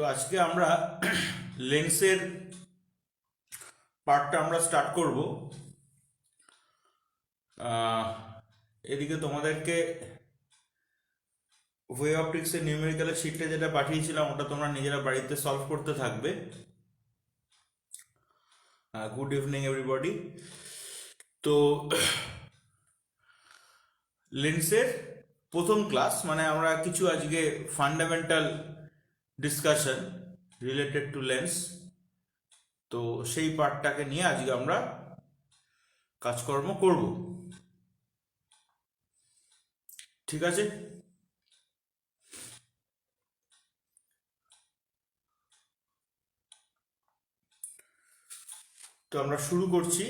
তো আজকে আমরা লেন্সের পার্টটা আমরা স্টার্ট করব। এদিকে তোমাদেরকে ওয়ে অপটিক্সের নিউমেরিক্যালের শিটটা যেটা পাঠিয়েছিলাম ওটা তোমরা নিজেরা বাড়িতে সলভ করতে থাকবে। Good evening everybody. তো লেন্সের প্রথম ক্লাস মানে আমরা কিছু আজকে fundamental discussion related to lens, তো সেই পার্টটাকে নিয়ে আজকে আমরা কাজকর্ম করব। ঠিক আছে, তো আমরা শুরু করছি।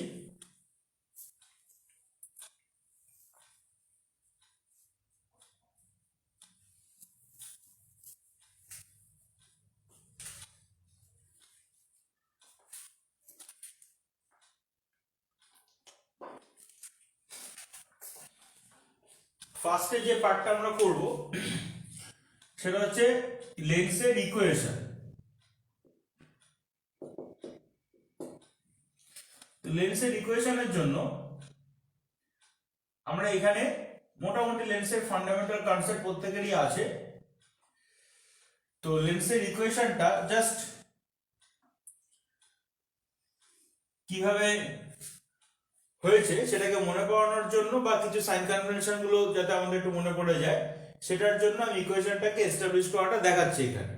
ফার্স্টে যে পার্টটা আমরা করব সেটা হচ্ছে লেন্সের ইকুয়েশন। লেন্সের ইকুয়েশনের জন্য আমরা এখানে মোটামুটি লেন্সের ফান্ডামেন্টাল কনসেপ্ট প্রত্যেকেরই আছে। তো লেন্সের ইকুয়েশনটা জাস্ট কিভাবে হয়েছে সেটাকে মনে করানোর জন্য বা কিছু সাইন কনভেনশন গুলো যাতে আমাদের একটু মনে পড়ে যায় সেটার জন্য আমি ইকুয়েশনটাকে এস্টাবলিশ করাটা দেখাচ্ছি এখানে।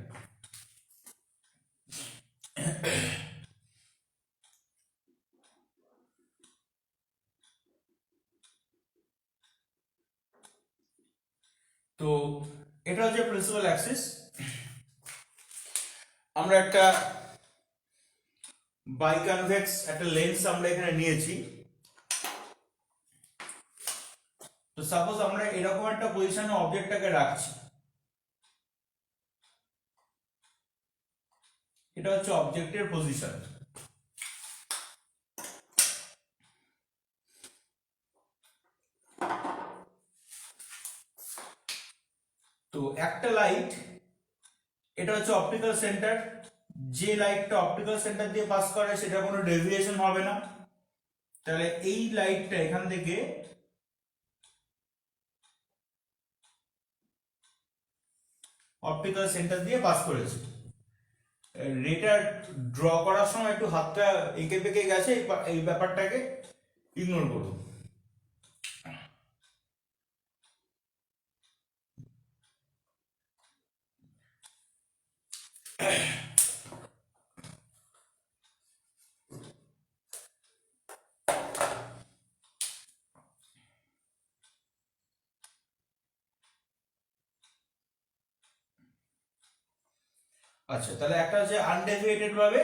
তো এটা হচ্ছে প্রিন্সিপাল অ্যাক্সিস। আমরা একটা বাইকনভেক্স একটা লেন্স আমরা এখানে নিয়েছি। তো সাপোজ আমরা এরকম একটা পজিশনে অবজেক্টটাকে রাখছি, এটা হচ্ছে অবজেক্টের পজিশন। তো একটা লাইট, এটা হচ্ছে অপটিক্যাল সেন্টার, যে লাইটটা অপটিক্যাল সেন্টার দিয়ে পাস করে সেটা কোনো ডেভিয়েশন হবে না। তাহলে এই লাইটটা এখান থেকে অপটিক্যাল সেন্টার দিয়ে পাস করেছে। রেটা ড্র করার সময় একটু হাতটা এঁকে বেঁকে গেছে, এই ব্যাপারটাকে ইগনোর করুন। আচ্ছা, তাহলে একটা হচ্ছে আনডেভিয়েটেড ভাবে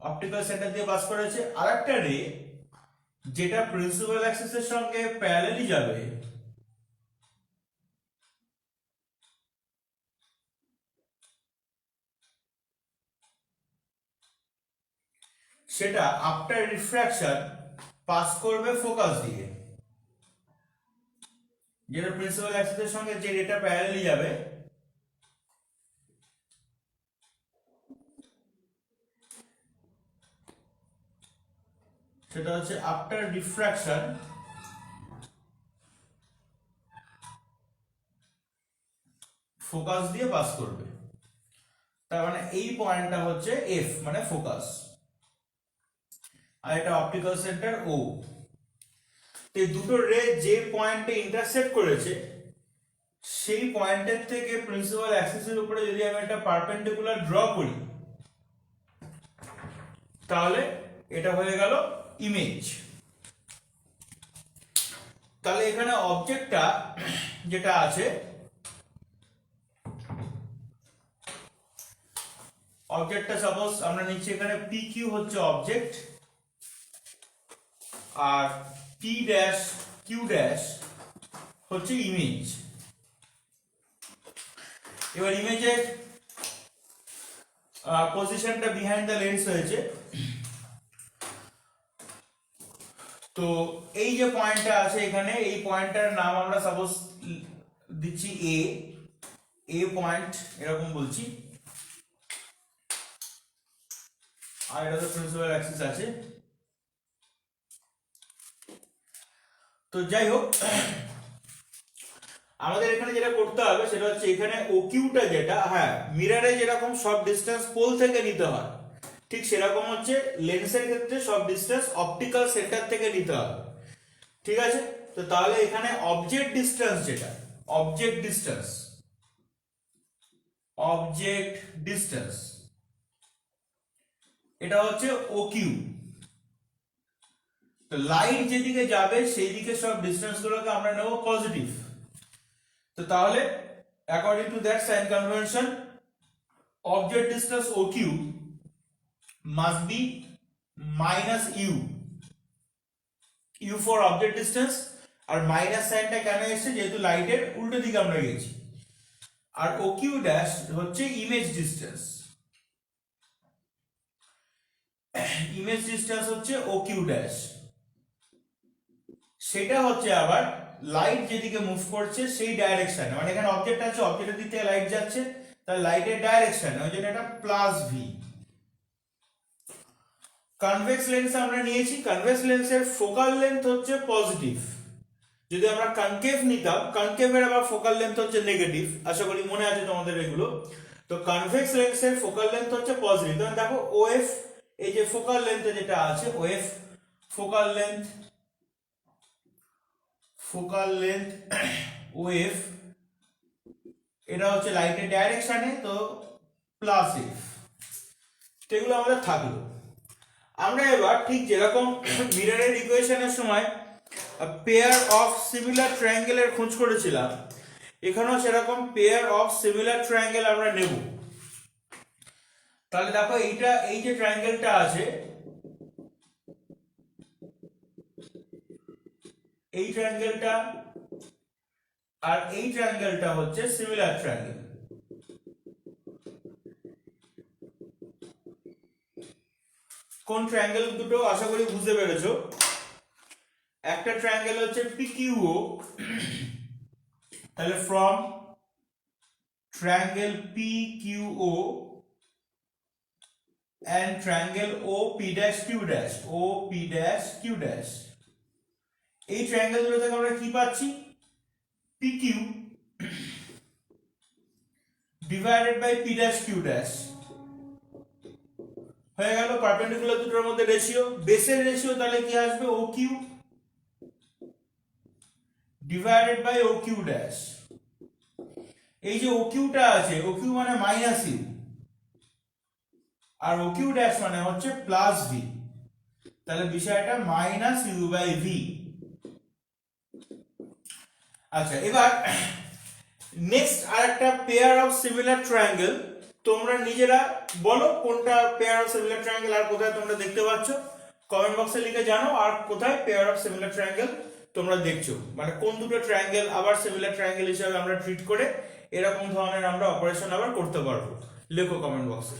অপটিক্যাল সেন্টার দিয়ে পাস করেছে, আর একটা রে যেটা প্রিন্সিপাল অ্যাক্সিসের সঙ্গে প্যারালালি যাবে সেটা আফটার রিফ্র্যাকশন পাস করবে ফোকাস দিয়ে। যেটা প্রিন্সিপাল অ্যাক্সিসের সঙ্গে যে রেটা প্যারালালি যাবে সেটা হচ্ছে আফটার ডিফ্র্যাকশন ফোকাস দিয়ে পাস করবে। তার মানে এই পয়েন্টটা হচ্ছে এফ মানে ফোকাস, আর এটা অপটিক্যাল সেন্টার ও। এই দুটো রে যে পয়েন্টে ইন্টারসেক্ট করেছে সেই পয়েন্টের থেকে প্রিন্সিপাল অ্যাক্সিসের উপরে যদি আমি একটা পারপেন্ডিকুলার ড্র করি তাহলে এটা হয়ে গেল ইমেজ। তাহলে এখানে অবজেক্টটা যেটা আছে, অবজেক্টটা সাপোজ আমরা নিচ্ছি এখানে পি কিউ হচ্ছে অবজেক্ট, আর পি ড্যাশ কিউ ড্যাশ হচ্ছে ইমেজ। এবার ইমেজের পজিশনটা বিহাইন্ড দ্য লেন্স হয়েছে। তো এই যে পয়েন্টটা আছে এখানে, এই পয়েন্টটার নাম আমরা সাপোজ দিচ্ছি এ পয়েন্ট, এরকম বলছি। আর এটা তো প্রিন্সিপাল অ্যাক্সিস আছে। তো যাই হোক, আমাদের এখানে যেটা করতে হবে সেটা হচ্ছে এখানে ওকিউটা যেটা, হ্যাঁ মিররে যেরকম সব ডিসটেন্স পোল থেকে নিতে হয়, ঠিক সেরকম হচ্ছে লেন্সের ক্ষেত্রে সব ডিসটেন্স অপটিক্যাল সেন্টার থেকে নিতে হবে। ঠিক আছে, তো তাহলে এখানে অবজেক্ট ডিসটেন্স যেটা, অবজেক্ট ডিসটেন্স, অবজেক্ট ডিসটেন্স এটা হচ্ছে ওকিউ। তো লাইট যেদিকে যাবে সেই দিকে সব ডিসটেন্স গুলোকে আমরা নেব পজিটিভ। তো তাহলে according to that sign convention object distance OQ must be minus u for object distance, আর মাইনাস সাইনটা কেন এসেছে, যেহেতু লাইটের উল্টো দিকে আমরা গেছি। আর OQ ড্যাশ হচ্ছে ইমেজ ডিসটেন্স, ইমেজ ডিসটেন্স হচ্ছে OQ ড্যাশ, সেটা হচ্ছে আবার লাইট যেদিকে মুভ করছে সেই ডাইরেকশনে, মানে এখানে অবজেক্ট আছে, অবজেক্টের দিক থেকে লাইট যাচ্ছে, তাহলে লাইটের ডাইরেকশন, ওই জন্য এটা প্লাস ভি। কনভেক্স লেন্স আমরা নিয়েছি, কনভেক্স লেন্সের ফোকাল লেন্থ হচ্ছে পজিটিভ। যদি আমরা কনকেভ নিতাম, কনকেভের আবার ফোকাল লেন্থ হচ্ছে নেগেটিভ, আশা করি মনে আছে তোমাদের এগুলো। তো কনভেক্স লেন্সের ফোকাল লেন্থ হচ্ছে পজিটিভ। তখন দেখো ওএফ, এই যে ফোকাল লেন্থ যেটা আছে of, focal length, focal length of, এটা হচ্ছে লাইটের ডাইরেকশনে, তো প্লাস এফ। তো এগুলো আমাদের থাকলো। আমরা এবার ঠিক যেরকম মিররের ইকুয়েশনের সময় পেয়ার অফ সিমিলার ট্রায়াঙ্গেলের খোঁজ করেছিলাম, এখানেও সেরকম পেয়ার অফ সিমিলার ট্রায়াঙ্গেল আমরা নেব। তাহলে দেখো এইটা, এই যে ট্রায়াঙ্গেলটা আছে, এই ট্রায়াঙ্গেলটা আর এই ট্রায়াঙ্গেলটা হচ্ছে সিমিলার ট্রায়াঙ্গেল। কোন ট্রায়াঙ্গেল দুটো আশা করি বুঝতে পেরেছো। একটা ট্রায়াঙ্গেল হচ্ছে PQO, তাহলে from triangle PQO and triangle OP'Q', OP'Q', এই ট্রায়াঙ্গেল দুটো থেকে আমরা কি পাচ্ছি, PQ ডিভাইডেড বাই P'Q', হয়ে গেল পারপেন্ডিকুলার দুটোর মধ্যে রেশিও। বেসের রেশিও তাহলে কি আসবে, OQ ডিভাইডেড বাই OQ'। এই যে OQটা আছে, OQ মানে মাইনাস ইউ, আর OQ' মানে হচ্ছে প্লাস ভি, তাহলে বিষয়টা মাইনাস ইউ বাই ভি। আচ্ছা, এবার নেক্সট আরেকটা পেয়ার অফ সিমিলার ট্রায়াঙ্গেল, তোমরা নিজেরা বলো কোনটা পেয়ার অফ সিমিলার ট্রায়াঙ্গেল আর কোথায় তোমরা দেখতে পাচ্ছ, কমেন্ট বক্সে লিখে জানো। আর কোথায় পেয়ার অফ সিমিলার ট্রায়াঙ্গেল তোমরা দেখছো, মানে কোন দুটো ট্রায়াঙ্গেল আবার সিমিলার ট্রায়াঙ্গেল হিসেবে আমরা ট্রিট করে এরকম ধরনের আমরা অপারেশন আবার করতে পারবো, লেখো কমেন্ট বক্সে।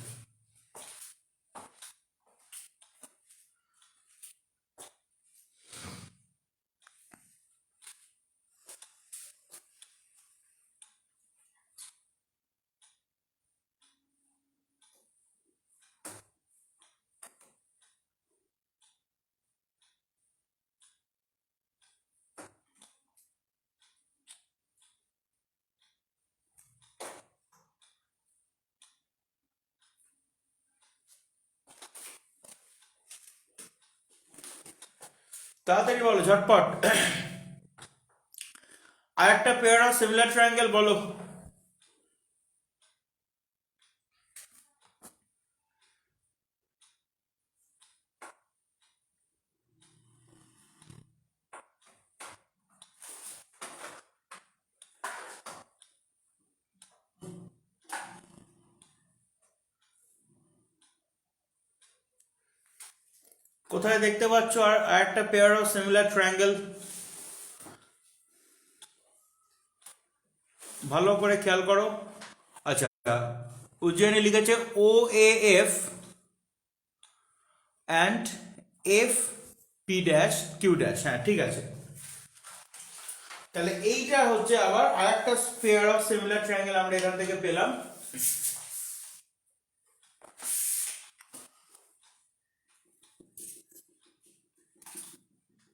তাড়াতাড়ি বলো ঝটপট, আরেকটা পেয়ার অফ সিমিলার ট্রায়াঙ্গেল বলো। কোথায় দেখতে পাচ্ছ আর একটা পেয়ার অফ সিমিলার ট্রায়াঙ্গেল, ভালো করে খেয়াল করো। আচ্ছা, উজ্জয়িনী লিখেছে OAF অ্যান্ড FP'Q', হ্যাঁ ঠিক আছে। তাহলে এইটা হচ্ছে আবার আরেকটা পেয়ার অফ সিমিলার ট্রায়াঙ্গেল আমরা এখান থেকে পেলাম।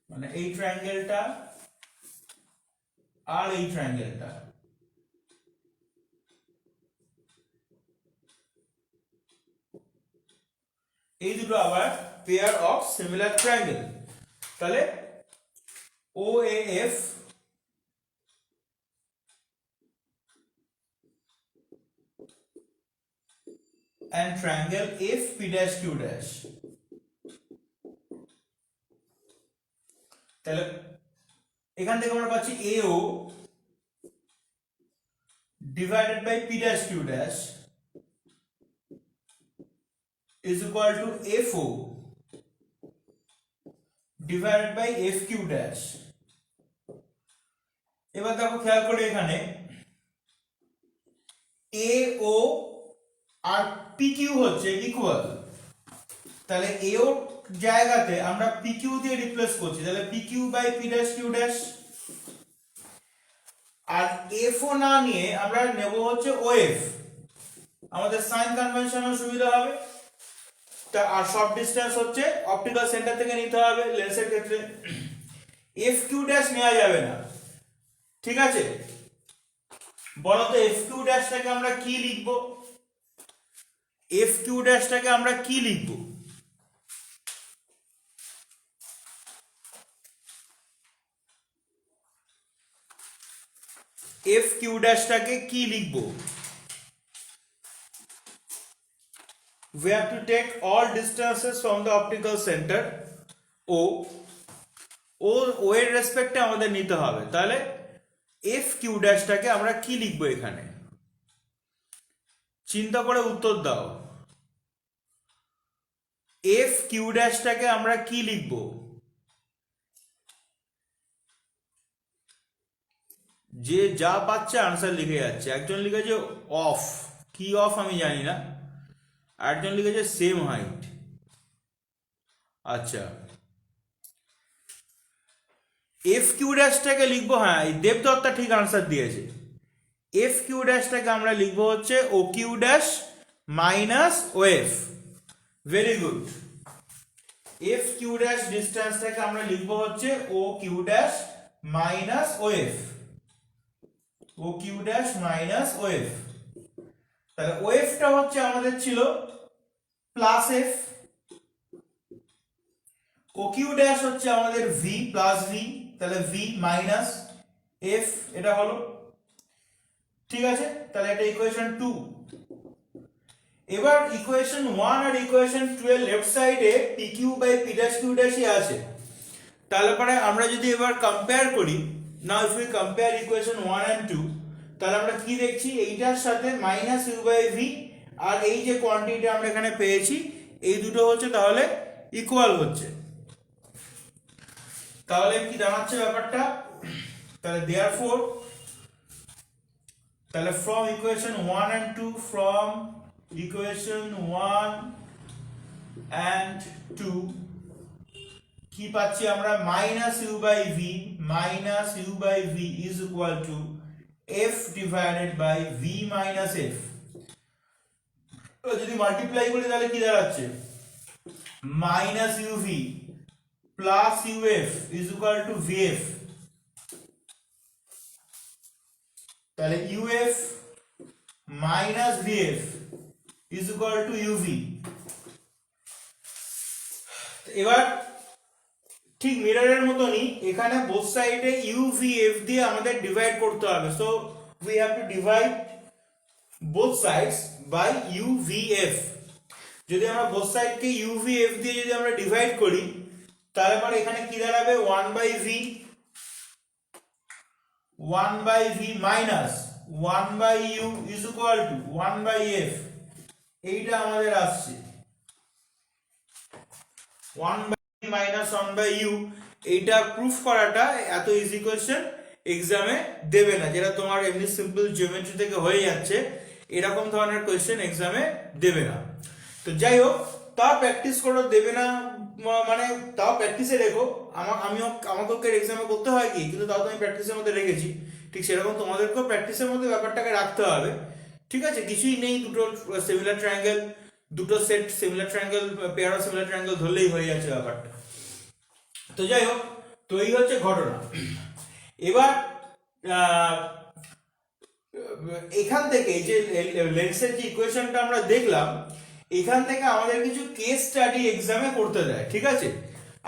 মানে এই ট্রায়াঙ্গেলটা আর এই ট্রায়াঙ্গেলটা, এই দুটো আবার পেয়ার অফ সিমিলার ট্রায়াঙ্গেল। তাহলে OAF and triangle FP dash Q dash, তাহলে এখান থেকে আমরা পাচ্ছি AO divided by P dash Q dash is equal to FO divided by FQ dash। এবার দেখো খেয়াল করে এখানে AO আর PQ হচ্ছে ইকুয়াল, তাহলে AO জায়গাতে আমরা PQ দিয়ে রিপ্লেস করছি, তাহলে PQ by P dash Q dash, আর FO না নিয়ে আমরা নেব হচ্ছে OF, আমাদের সাইন কনভেনশনের সুবিধা হবে। তা আর শর্ট ডিসটেন্স হচ্ছে অপটিক্যাল সেন্টার থেকে নিতে হবে লেন্সের ক্ষেত্রে, FQ ড্যাশ নেওয়া যাবে না। ঠিক আছে, বলো তো FQ ড্যাশটাকে আমরা কি লিখব? FQ ড্যাশটাকে আমরা কি লিখব? FQ ড্যাশটাকে কি লিখব? We have to take all distances from the optical center O এর রেসপেক্টে আমাদের নিতে হবে। তাহলে FQ ড্যাশটাকে আমরা কি লিখব এখানে? চিন্তা করে উত্তর দাও। FQ ড্যাশটাকে আমরা কি লিখব? যে যা পাচ্ছে আনসার লিখে যাচ্ছে। একজন লিখেছে অফ, কি অফ আমি জানি না, একজন লিখেছে সেম হাইট। আচ্ছা, FQ ড্যাশটাকে লিখবো, হ্যাঁ এই দেবদত্তা ঠিক আনসার দিয়েছে। FQ ড্যাশটাকে আমরা লিখবো হচ্ছে OQ dash minus OF। Very good. FQ dash ডিসটেন্সটাকে আমরা লিখবো হচ্ছে OQ dash minus OF, OQ dash minus OF। তাহলে OF টা হচ্ছে আমাদের ছিল প্লাস F, OQ ড্যাশ হচ্ছে আমাদের V প্লাস V, তাহলে V মাইনাস F এটা হলো। ঠিক আছে, তাহলে এটা ইকুয়েশন 2। এবার ইকুয়েশন 1 আর ইকুয়েশন 2 এর লেফট সাইডে PQ by P dash Q dash আছে। তাহলে পরে আমরা যদি এবার কম্পেয়ার করি, now if we compare equation 1 and 2, তাহলে আমরা কি দেখছি? এইটার সাথে মাইনাস U বাই V আর এই যে কোয়ান্টিটি আমরা এখানে পেয়েছি এই দুটো হচ্ছে তাহলে ইকুয়াল হচ্ছে। তাহলে কি দাঁড়াচ্ছে ব্যাপারটা? তাহলে therefore, তাহলে from equation 1 and 2, from equation 1 and 2 কি পাচ্ছি আমরা? Minus U by V, minus U by V is equal to F divided by V minus F। যদি মাল্টিপ্লাই করি তাহলে কি দাঁড়াচ্ছে? Minus UV plus UF is equal to VF। তাহলে UF minus VF is equal to UV। এবার ঠিক মিররের মতনই এখানে বোথ সাইডে UVF দিয়ে আমাদের ডিভাইড করতে হবে। So we have to divide both sides by UVF। যদি আমরা বোথ সাইডকে UVF দিয়ে যদি আমরা ডিভাইড করি তাহলে পরে এখানে কি দাঁড়াবে? 1 by V, 1 by V minus 1 by U is equal to 1 by F। এইটা আমাদের আসছে 1 by V minus 1 by U। এইটা প্রুফ করাটা এত ইজি কোশ্চেন এক্সামে দেবে না, যেটা তোমার এমনি সিম্পল জিওমেট্রি থেকে হয়ে যাচ্ছে, এরকম ধরনের কোশ্চেন এক্সামে দেবে না। তো যাই হোক, তা প্র্যাকটিস করো, দেবে না মানে তাও প্র্যাকটিসে রেখো। আমাকে এক্সামে করতে হয় কি, কিন্তু তাও তো আমি প্র্যাকটিসের মধ্যে রেখেছি। ঠিক সেরকম তোমাদেরকেও প্র্যাকটিসের মধ্যে ব্যাপারটাকে রাখতে হবে। ঠিক আছে, কিছুই নেই, দুটো সিমিলার ট্রায়াঙ্গেল, দুটো set similar triangle, pair of similar triangle ধরলেই হয়ে যাচ্ছে ব্যাপারটা। তো যাই হোক, তো এই হচ্ছে ঘটনা। এবার এখান থেকে যে লেন্সের যে ইকুয়েশনটা আমরা দেখলাম, এখান থেকে আমাদের কিছু কেস স্টাডি এক্সামে করতে দেয়, ঠিক আছে?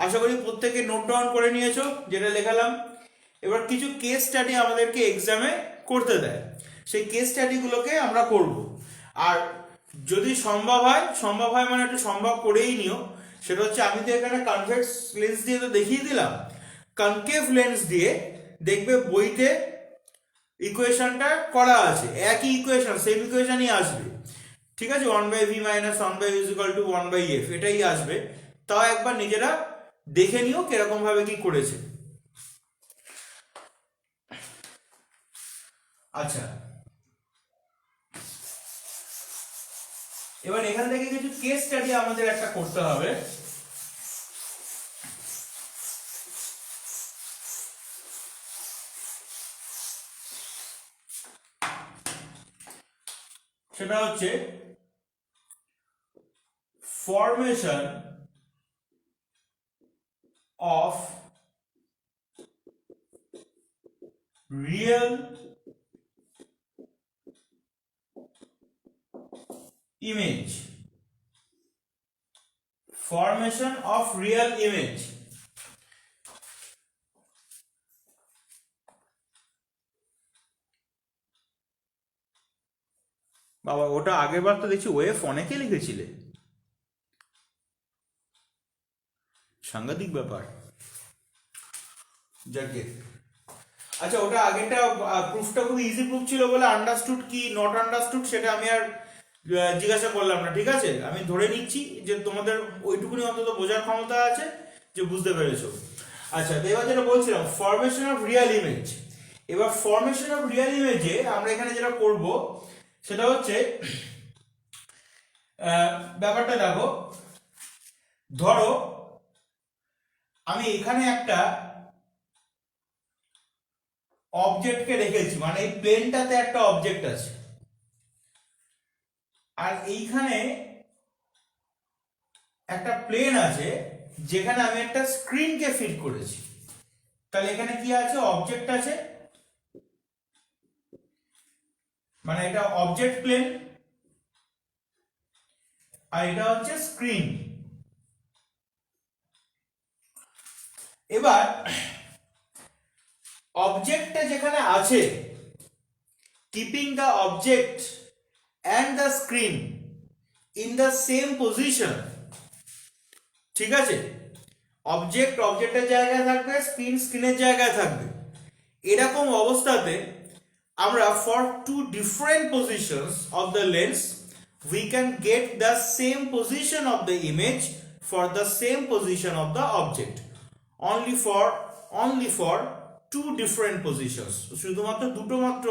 আশা করি প্রত্যেকে নোট ডাউন করে নিয়েছো যেটা লেখালাম। এবার কিছু কেস স্টাডি আমাদেরকে এক্সামে করতে দেয়, সেই কেস স্টাডিগুলোকে আমরা করব। আর যদি সম্ভব হয় মানে একটু সম্ভব করেই নিও। সেটা হচ্ছে, আমি তো এখানে কনভেক্স লেন্স দিয়ে তো দেখিয়ে দিলাম, কনকেভ লেন্স দিয়ে দেখবে বইতে ইকুয়েশনটা করা আছে, একই ইকুয়েশন, সেম ইকুয়েশনই আসবে, ঠিক আছে? 1/v minus 1/v is equal two 1/f, এটাই আসবে। তাও একবার নিজেরা দেখে নিও কিরকম ভাবে কি করেছে। আচ্ছা, এবার এখান থেকে কিছু কেস স্টাডি আমাদের একটা করতে হবে। সেটা হচ্ছে formation of real image, formation of real image. বাবা, ওটা আগের বার তো দেখছি ওয়েফ অনেকে লিখেছিলে, সাংঘাতিক ব্যাপার। যাকে আচ্ছা, ওটা আগেরটা প্রুফটা খুব ইজি প্রুফ ছিল বলে আন্ডারস্টুড কি নট আন্ডারস্টুড সেটা আমি আর জিজ্ঞাসা করলাম না, ঠিক আছে? আমি ধরে নিচ্ছি যে তোমাদের ওইটুকুনি অন্তত বোঝার ক্ষমতা আছে, যে বুঝতে পেরেছো। আচ্ছা, তো এবার যেটা বলছিলাম, ফরমেশন অফ রিয়েল ইমেজ। এবার ফরমেশন অফ রিয়েল ইমেজে আমরা এখানে যেটা করব সেটা হচ্ছে, ব্যাপারটা দেখো, ধরো আমি এখানে একটা অবজেক্টকে রেখেছি, মানে এই প্লেনটাতে একটা অবজেক্ট আছে, আর এইখানে একটা প্লেন আছে যেখানে আমি একটা স্ক্রিনকে ফিট করেছি। তাহলে এখানে কি আছে? অবজেক্ট আছে, মানে এটা অবজেক্ট প্লেন, আর এটা হচ্ছে স্ক্রিন। এবার অবজেক্টটা যেখানে আছে, keeping the object and the screen in the same position, ঠিক আছে? অবজেক্ট অবজেক্টের জায়গায় থাকবে, স্ক্রিন স্ক্রিনের জায়গায় থাকবে। এরকম অবস্থাতে আমরা for two different positions of the lens we can get the same position of the image for the same position of the object, only for two different positions, শুধুমাত্র দুটো মাত্র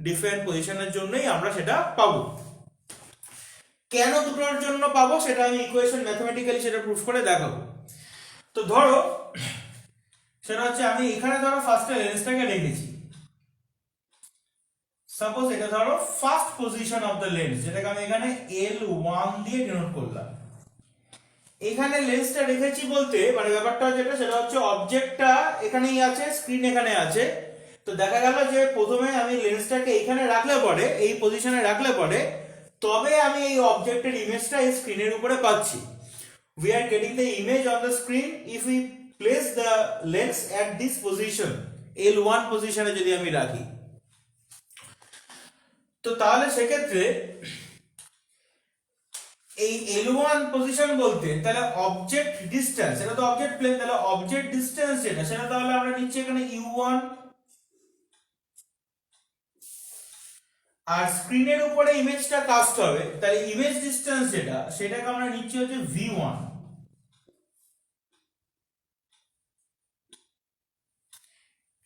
ডিফারেন্ট পজিশনের জন্যই আমরা সেটা পাবো। কেন দুটোর জন্য পাবো সেটা আমি ইকুয়েশন ম্যাথমেটিক্যালি সেটা প্রুফ করে দেখাবো। তো ধরো সেটা হচ্ছে, আমি এখানে ধরো ফার্স্টে লেন্সটাকে রেখেছি, সাপোজ এটা ধরো first position of the lens, যেটাকে আমি এখানে L1 দিয়ে ডিনোট করলাম। এখানে লেন্সটা রেখেছি বলতে মানে ব্যাপারটা যেটা, সেটা হচ্ছে অবজেক্টটা এখানেই আছে, স্ক্রিন এখানে আছে। তো দেখা গেল যে প্রথমে আমি লেন্সটাকে এইখানে রাখলে পরে, এই পজিশনে রাখলে পরে, তবে আমি এই অবজেক্টের ইমেজটা এই স্ক্রিনের উপরে পাচ্ছি। We are getting the image on the screen if we place the lens at this position, L1 পজিশনে যদি আমি রাখি। তো তাহলে সেক্ষেত্রে এই L1 পজিশন বলতে তাহলে অবজেক্ট ডিসটেন্স, এটা তো অবজেক্ট প্লেন, তাহলে অবজেক্ট ডিসটেন্স যেটা সেটা তাহলে আমরা নিচ্ছি এখানে U1, আর স্ক্রিনের উপরে ইমেজটা কাস্ট হবে, তাহলে ইমেজ ডিসটেন্স যেটা সেটাকে আমরা নিচ্ছি হচ্ছে V1।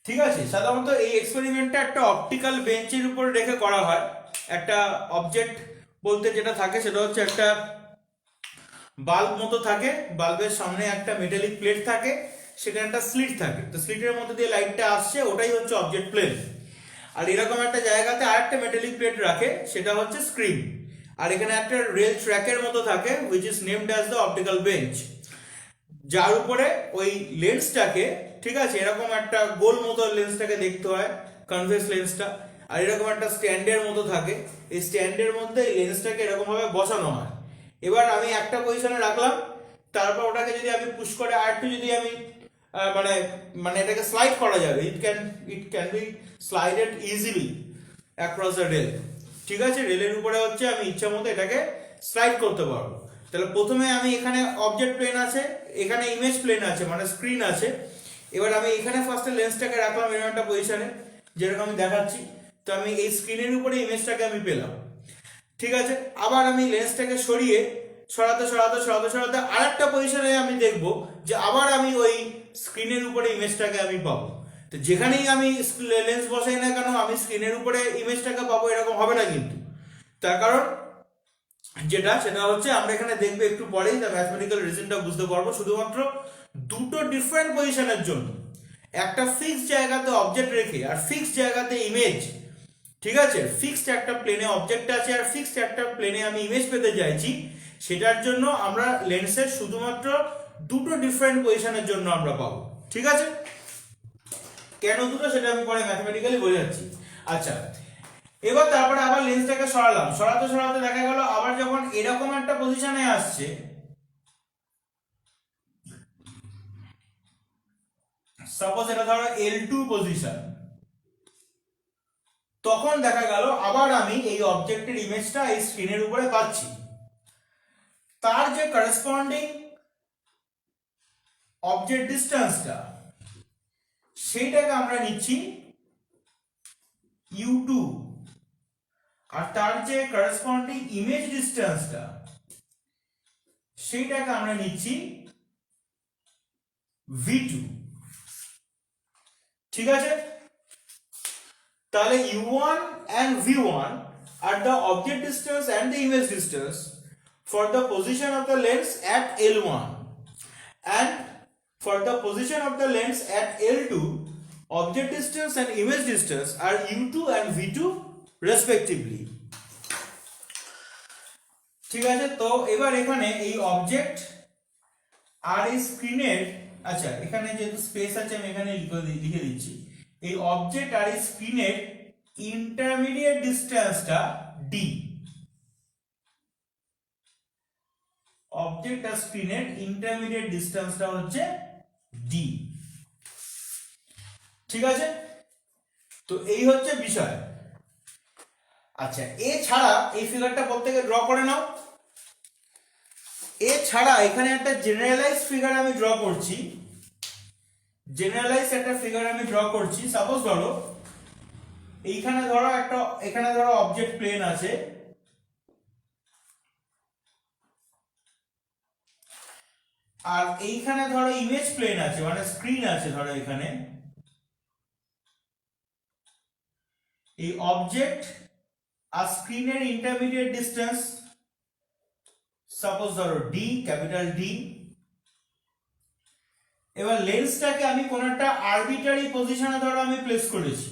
ঠিক আছে? সাধারণত এই এক্সপেরিমেন্টটা একটা অপটিক্যাল বেঞ্চের উপর রেখে করা হয়। একটা অবজেক্ট বলতে যেটা থাকে সেটা হচ্ছে একটা বাল্ব মতো থাকে, বাল্বের সামনে একটা মেটালিক প্লেট থাকে, সেখানে একটা স্লিট থাকে, তো স্লিটের মধ্যে দিয়ে লাইটটা আসছে, ওটাই হচ্ছে অবজেক্ট প্লেন। আর এরকম একটা জায়গাতে আরেকটা মেটালিক প্লেট রাখে, সেটা হচ্ছে স্ক্রিন। আর এখানে একটা রেল ট্র্যাকের মতো থাকে which is named as the optical bench, যার উপরে ওই লেন্সটাকে ঠিক আছে, এরকম একটা গোল মতো লেন্সটাকে দেখতে হয় কনভেক্স লেন্সটা, আর এরকম একটা স্ট্যান্ডের মতো থাকে, এই স্ট্যান্ডের মধ্যে লেন্সটাকে এরকম ভাবে বসানো হয়। এবার আমি একটা পজিশনে রাখলাম, তারপর ওটাকে যদি আমি পুশ করে আর একটু যদি আমি মানে মানে এটাকে স্লাইড করা যাবে, it can be slided easily across the rail. ঠিক আছে, রেলের উপরে হচ্ছে আমি ইচ্ছা মতো এটাকে স্লাইড করতে পারবো। তাহলে প্রথমে আমি এখানে অবজেক্ট প্লেন আছে, এখানে ইমেজ প্লেন আছে, মানে স্ক্রিন আছে। এবার আমি এখানে ফার্স্টে লেন্সটাকে রাখলাম এরকম একটা পজিশনে, যেরকম আমি দেখাচ্ছি। তো আমি এই স্ক্রিনের উপরে ইমেজটাকে আমি পেলাম। ঠিক আছে, আবার আমি লেন্সটাকে সরাতে আরেকটা পজিশনে আমি দেখব যে আবার আমি ওই স্ক্রিনের উপরে ইমেজটাকে আমি পাবো। তো যেখানেই আমি লেন্স বসাই না কেন আমি স্ক্রিনের উপরে ইমেজটাকে পাবো এরকম হবে না কিন্তু। তার কারণ সেটা হচ্ছে আমরা এখানে দেখবো একটু পরেই, তার ম্যাথমেটিক্যাল রিজনটা বুঝতে পারবো। শুধুমাত্র দুটো ডিফারেন্ট পজিশনের জন্য, একটা ফিক্সড জায়গাতে অবজেক্ট রেখে আর ফিক্সড জায়গাতে ইমেজ। ঠিক আছে, ফিক্সড একটা প্লেনে অবজেক্ট আছে আর ফিক্সড একটা প্লেনে আমি ইমেজ পেতে চাইছি, সেটার জন্য আমরা লেন্সের শুধুমাত্র দুটো ডিফারেন্ট পজিশনের জন্য আমরা পাবো। ঠিক আছে, কেন দুটো সেটা আমি পরে ম্যাথমেটিক্যালি বোঝাচ্ছি। আচ্ছা, এবার তারপরে আবার লেন্সটাকে সরালাম, সরাতে দেখা গেল আবার যখন এরকম একটা পজিশনে আসছে, সাপোজ এটা ধরো L2 পজিশন, তখন দেখা গেল আবার আমি এই অবজেক্টের ইমেজটা এই স্ক্রিনের উপরে পাচ্ছি। তার যে করেসপন্ডিং অবজেক্ট ডিসটেন্সটা সেইটাকে আমরা নিচ্ছি U2, আর তার যে করেসপন্ডিং ইমেজ ডিসটেন্সটা সেইটাকে আমরা নিচ্ছি V2। ঠিক আছে, তাহলে U1 and V1 are the object distance and the image distance for the position of the lens at L1, and for the position of the lens at L2 object distance and image distance are U2 and V2 respectively। ঠিক আছে, তো এবার এখানে এই object আর এই স্ক্রিনের, আচ্ছা এখানে যেহেতু স্পেস আছে আমি এখানে লিখে দিচ্ছি, এই অবজেক্ট আর এই স্ক্রিনের ইন্টারমিডিয়েট ডিসটেন্সটা D। অবজেক্ট আর স্ক্রিনের ইন্টারমিডিয়েট ডিসটেন্সটা হচ্ছে D। ঠিক আছে, তো এই হচ্ছে বিষয়। আচ্ছা, এছাড়া এই ফিগারটা প্রত্যেকে ড্র করে নাও। এছাড়া এখানে একটা জেনারেলাইজ ফিগার আমি ড্র করছি, সাপোজ ধরো এখানে ধরো অবজেক্ট প্লেন আছে, আর এইখানে ধরো ইমেজ প্লেন আছে, মানে স্ক্রিন আছে। ধরো এখানে এই অবজেক্ট আর স্ক্রিনের ইন্টারমিডিয়েট ডিসটেন্স সাপোজ ধরো D, ক্যাপিটাল D। এবার লেন্সটাকে আমি কোন একটা আরবিট্রারি পজিশনে ধরো আমি প্লেস করেছি,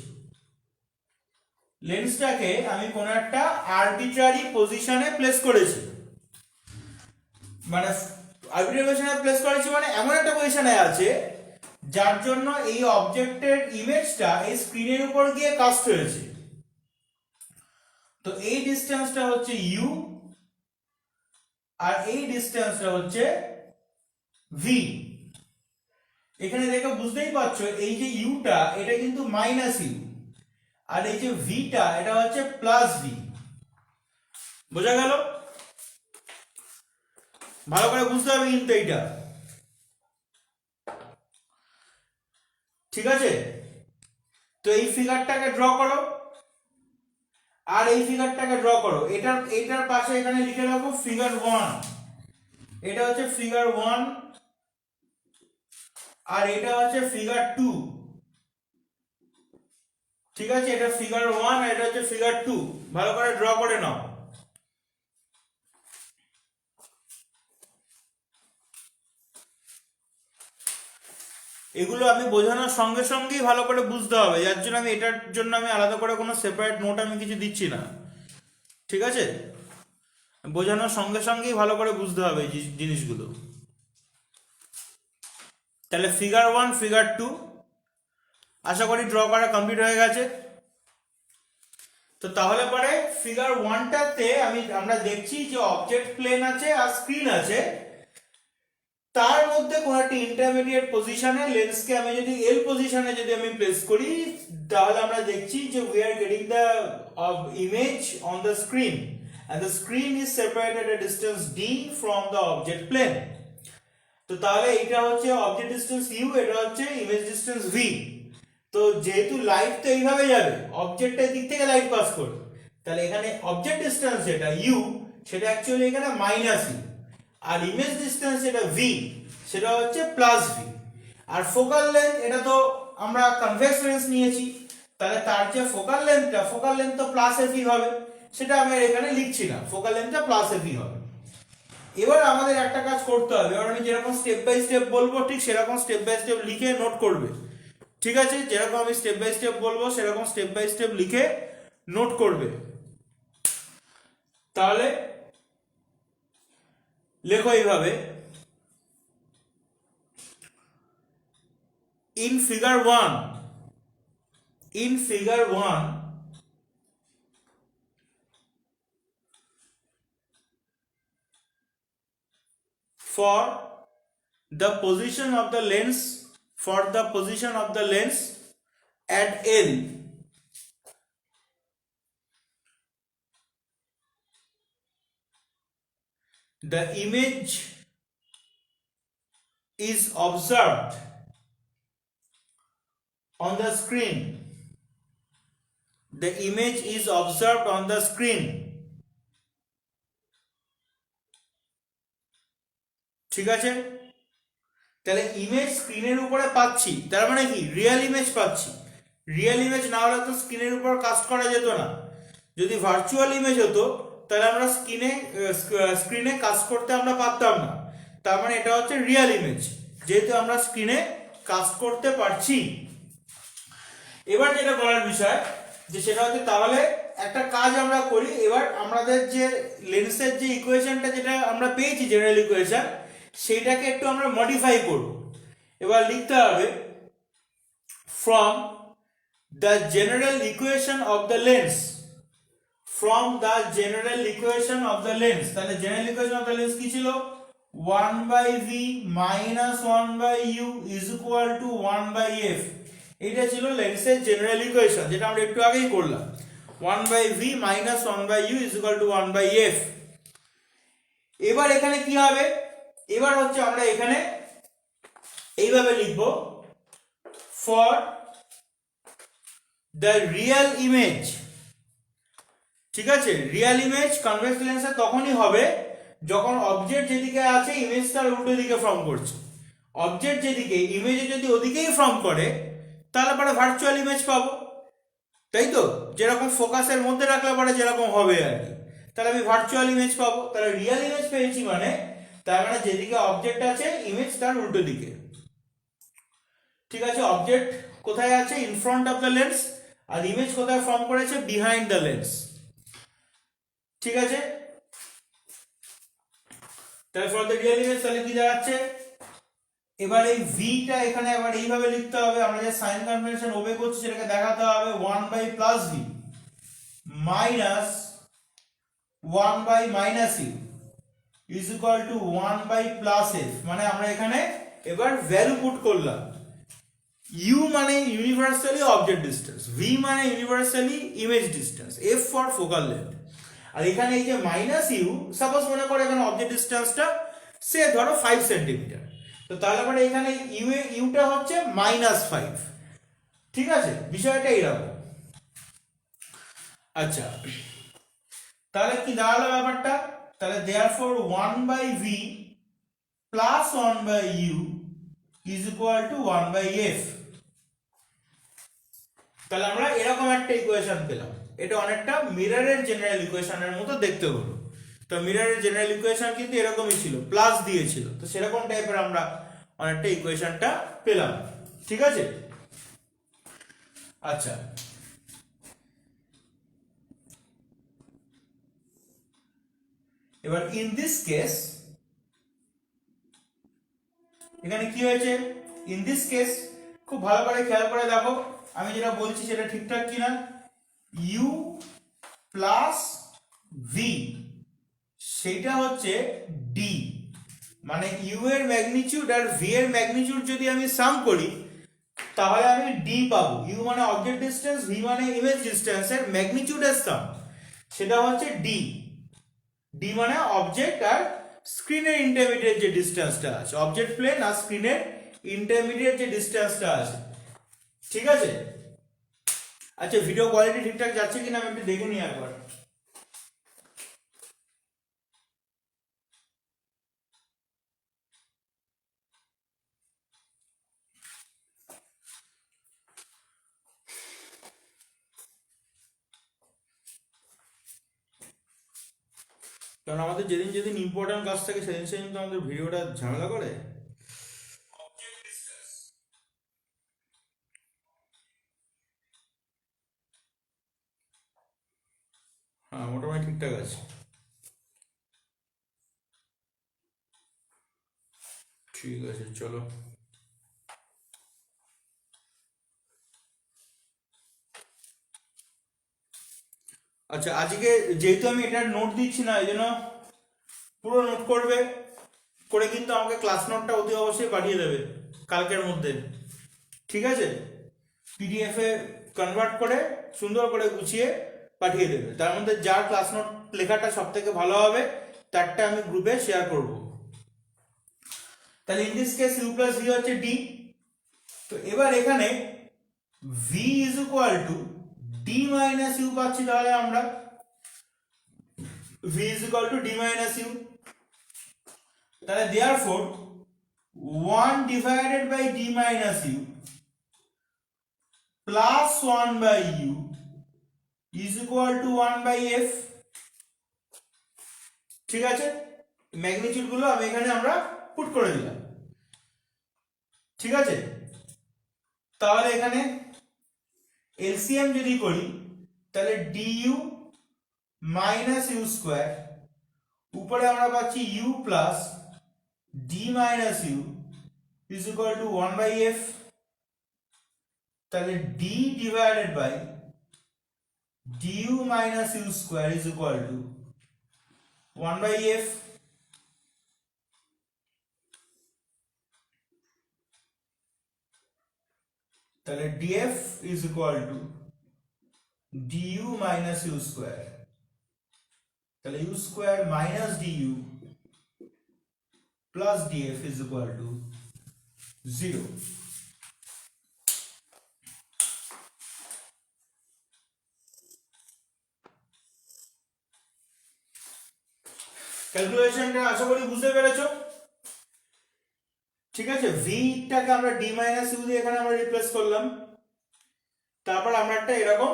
মানে আরবিট্রারি পজিশনে প্লেস করেছি মানে এমন একটা পজিশনে আছে যার জন্য এই অবজেক্টের ইমেজটা এই স্ক্রিনের উপর গিয়ে কাস্ট হয়েছে। তো এই ডিসটেন্সটা হচ্ছে U, আর এই ডিসটেন্সটা হচ্ছে V। এখানে দেখো বুঝতেই পারছো এই যে ইউটা এটা কিন্তু মাইনাস ইউ, আর এই যে ভিটা এটা হচ্ছে প্লাস ভি। বোঝা গেল? ভালো করে বুঝতে হবে কিন্তু এইটা। ঠিক আছে, তো এই ফিগারটাকে ড্র করো আর এই ফিগারটাকে ড্র করো। এটার পাশে এখানে লিখে রাখো ফিগার 1। এটা হচ্ছে ফিগার 1 আর এটা হচ্ছে ফিগার 2। ঠিক আছে, এটা ফিগার 1 আর এটা হচ্ছে ফিগার 2। ভালো করে ড্র করে নাও। এগুলো আমি বোঝানোর সঙ্গে সঙ্গেই ভালো করে বুঝতে হবে, যার জন্য আমি এটার জন্য আমি আলাদা করে কোনো সেপারেট নোট আমি কিছু দিচ্ছি না। ঠিক আছে, বোঝানোর সঙ্গে সঙ্গেই ভালো করে বুঝতে হবে এই জিনিসগুলো। তাহলে ফিগার 1 ফিগার 2 আশা করি ড্র করা কমপ্লিট হয়ে গেছে। তো তাহলে পরে ফিগার 1টাতে আমরা দেখছি যে অবজেক্ট প্লেন আছে আর স্ক্রিন আছে, তার মধ্যে কোন একটা ইন্টারমিডিয়েট পজিশনে লেন্সকে আমি যদি এল পজিশনে যদি আমি প্লেস করি, তাহলে আমরা দেখছি যে we are getting the image on the screen and the screen is separated at a distance d from the object plane. তো তাহলে এটা হচ্ছে অবজেক্ট ডিসটেন্স u, এটা হচ্ছে ইমেজ ডিসটেন্স v। তো যেহেতু লাইট তো এইভাবে যাবে, অবজেক্টের দিক থেকে লাইট পাস করবে, তাহলে এখানে অবজেক্ট ডিসটেন্স যেটা u সেটা অ্যাকচুয়ালি এখানে মাইনাস u, আর ইমেজ ডিসটেন্স যেটা v সেটা হচ্ছে প্লাস v। আর ফোকাল লেন্থ এটা তো আমরা কনভেক্স লেন্স নিয়েছি, তাহলে তার যে ফোকাল লেন্থ তো প্লাস f হবে, সেটা আমি এখানে লিখছি না, ফোকাল লেন্থটা প্লাস f হবে। এবার আমাদের একটা কাজ করতে হবে, এবার আমি যেরকম স্টেপ বাই স্টেপ বলবো ঠিক সেরকম স্টেপ বাই স্টেপ লিখে নোট করবে, ঠিক আছে? যেরকম আমি স্টেপ বাই স্টেপ বলবো সেরকম স্টেপ বাই স্টেপ লিখে নোট করবে। তাহলে লেখো এইভাবে, in figure 1 for the position of the lens at L, the image is observed on the screen. The image is observed on the screen. ঠিক আছে? তাহলে ইমেজ স্ক্রিনের উপরে পাচ্ছি, তার মানে কি রিয়েল ইমেজ পাচ্ছি। রিয়েল ইমেজ না হলে তো স্ক্রিনের উপর কাস্ট করা যেত না। যদি ভার্চুয়াল ইমেজ হতো তাহলে আমরা স্ক্রিনে কাস্ট করতে আমরা পারতাম না। তার মানে এটা হচ্ছে রিয়েল ইমেজ, যেহেতু আমরা স্ক্রিনে কাস্ট করতে পারছি। এবার যেটা বলার বিষয় যে সেটা হচ্ছে, তাহলে একটা কাজ আমরা করি, এবার আমাদের যে লেন্সের যে ইকুয়েশনটা যেটা আমরা পেয়েছি জেনারেল ইকুয়েশন, সেইটাকে একটু আমরা মডিফাই করব। এবার লিখতে হবে from the general equation of the lens, তাহলে general equation of the lens কি ছিল? 1/v minus 1/u is equal to 1/f। এটা ছিল লেন্সের জেনারেল ইকুয়েশন, যেটা আমরা একটু আগেই করলাম। 1/v minus 1/u is equal to 1/f। এবার এখানে কি হবে? এবার হচ্ছে আমরা এখানে এইভাবে লিখব, for the real image, ঠিক আছে? রিয়েল ইমেজ কনভেক্স লেন্সে তখনই হবে যখন অবজেক্ট যেদিকে আছে ইমেজ তার উল্টো দিকে ফর্ম করছে। অবজেক্ট যেদিকে, ইমেজে যদি ওদিকেই ফর্ম করে তাহলে পরে ভার্চুয়াল ইমেজ পাবো, তাই তো? যেরকম ফোকাসের মধ্যে রাখলে পরে যেরকম হবে আর কি, তাহলে আমি ভার্চুয়াল ইমেজ পাবো। তাহলে রিয়েল ইমেজ পেয়েছি মানে, তার মানে যেদিকে অবজেক্ট আছে ইমেজ তার উল্টো দিকে, ঠিক আছে? অবজেক্ট কোথায় আছে? In front of the lens, আর ইমেজ কোথায় ফর্ম করেছে? বিহাইন্ড দ্য লেন্স, ঠিক আছে? তাহলে ফর দ্য রিয়েল ইমেজ তাহলে কি দাঁড়াচ্ছে? এবার এই ভিটা এখানে আবার এইভাবে লিখতে হবে, আমরা যে সাইন কনভেনশন ওবে করছি সেটাকে দেখাতে হবে। 1/+v minus 1/-u is equal to 1/+f। মানে আমরা এখানে এবার ভ্যালু পুট করলাম। u মানে ইউনিভার্সালি অবজেক্ট ডিসটেন্স, v মানে universally image distance, f for focal length. আর এখানে এই যে -u, সাপোজ মনে করো এখানে অবজেক্ট ডিসটেন্সটা সে ধরো 5 সেন্টিমিটার, তো তাহলে পরে এখানে ইউটা হচ্ছে -5, ঠিক আছে? বিষয়টা এইরকম। আচ্ছা, তাহলে কি দাঁড়ালো ব্যাপারটা? তাহলে therefore 1/v plus 1/u is equal to 1/f। তাহলে আমরা এরকম একটা ইকুয়েশন পেলাম। এটা অনেকটা মিররের জেনারেল ইকুয়েশনের মতো দেখতে হলো। তো মিররের জেনারেল ইকুয়েশন কিন্তু এরকমই ছিল, প্লাস দিয়েছিল, তো সেরকম টাইপের আমরা অনেকটা ইকুয়েশনটা পেলাম, ঠিক আছে? আচ্ছা, এবার ইন দিস কেস এখানে কি হয়েছে? ইন দিস কেস খুব ভালো করে খেয়াল করে দেখো আমি যেটা বলছি সেটা ঠিকঠাক কিনা। ইউ প্লাস ভি সেটা হচ্ছে ডি, মানে ইউ এর ম্যাগনিটিউড আর ভি এর ম্যাগনিটিউড যদি আমি সাম করি তাহলে আমি ডি পাবো। ইউ মানে অবজেক্ট ডিসটেন্স, ভি মানে ইমেজ ডিসটেন্স এর ম্যাগনিটিউডের সাম, সেটা হচ্ছে ডি। ডি মানে অবজেক্ট আর স্ক্রিনের ইন্টারমিডিয়েট যে ডিসটেন্সটা আছে, অবজেক্ট প্লেন আর স্ক্রিনের ইন্টারমিডিয়েট যে ডিসটেন্সটা আছে, ঠিক আছে। আচ্ছা ভিডিও কোয়ালিটি ঠিকঠাক যাচ্ছে কিনা আমি একটু দেখে নিই একবার। কারণ আমাদের যেদিন যেদিন ইম্পর্টেন্ট কাজ থাকে সেদিন সেদিন তো আমাদের ভিডিওটা ঝামেলা করে। হ্যাঁ মোটামুটি ঠিকঠাক আছে। ঠিক আছে চলো। আচ্ছা আজকে যেহেতু আমি এটা নোট দিচ্ছি না এই জন্য পুরো নোট করবে, করে কিন্তু আমাকে ক্লাস নোটটা অতি অবশ্যই পাঠিয়ে দেবে কালকের মধ্যে, ঠিক আছে। পিডিএফ এ কনভার্ট করে সুন্দর করে গুছিয়ে পাঠিয়ে দেবে, তার মধ্যে যার ক্লাস নোট লেখাটা সব থেকে ভালো হবে তারটা আমি গ্রুপে শেয়ার করব। তাহলে in this case u plus v হচ্ছে ডি। তো এবার এখানে v is equal to d minus u পাচ্ছি, তাহলে আমরা v is equal to d minus u. তাহলে therefore 1 divided by d minus u plus 1 by u is equal to 1 by f, ঠিক আছে। ম্যাগনিটিউড গুলো আমি এখানে আমরা পুট করে দিলাম, ঠিক আছে। তাহলে এখানে এলসিএম যদি করি তাহলে ডিইউ মাইনাস ইউ স্কোয়ার, উপরে আমরা পাচ্ছি u plus d minus u is equal to 1 by f. তাহলে d divided by d u minus u square is equal to 1 by f. তাহলে d f is equal to d u minus u square, তাহলে u square minus DU plus DF is equal to 0। ক্যালকুলেশনটা আশা করি বুঝতে পেরেছো, ঠিক আছে। ভি টাকে আমরা ডি মাইনাস ইউ দিয়ে এখানে আমরা রিপ্লেস করলাম, তারপর আমরা একটা এরকম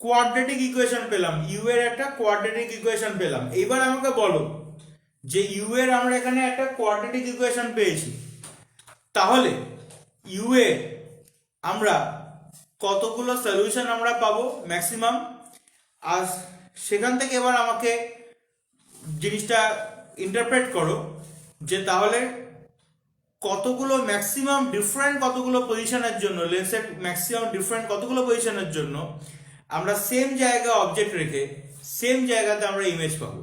কোয়াড্রেটিক ইকুয়েশন পেলাম, ইউ এর একটা কোয়াড্রেটিক ইকুয়েশন পেলাম। এবার আমাকে বলো যে ইউ এর আমরা এখানে একটা কোয়াড্রেটিক ইকুয়েশন পেয়েছি, তাহলে ইউ এর আমরা কতগুলো সলিউশন আমরা পাবো ম্যাক্সিমাম, আর সেখান থেকে এবার আমাকে জিনিসটা ইন্টারপ্রেট করো যে তাহলে কতগুলো ম্যাক্সিমাম ডিফারেন্ট কতগুলো পজিশনের জন্য, লেন্সের ম্যাক্সিমাম ডিফারেন্ট কতগুলো পজিশনের জন্য আমরা সেম জায়গায় অবজেক্ট রেখে সেম জায়গাতে আমরা ইমেজ পাবো,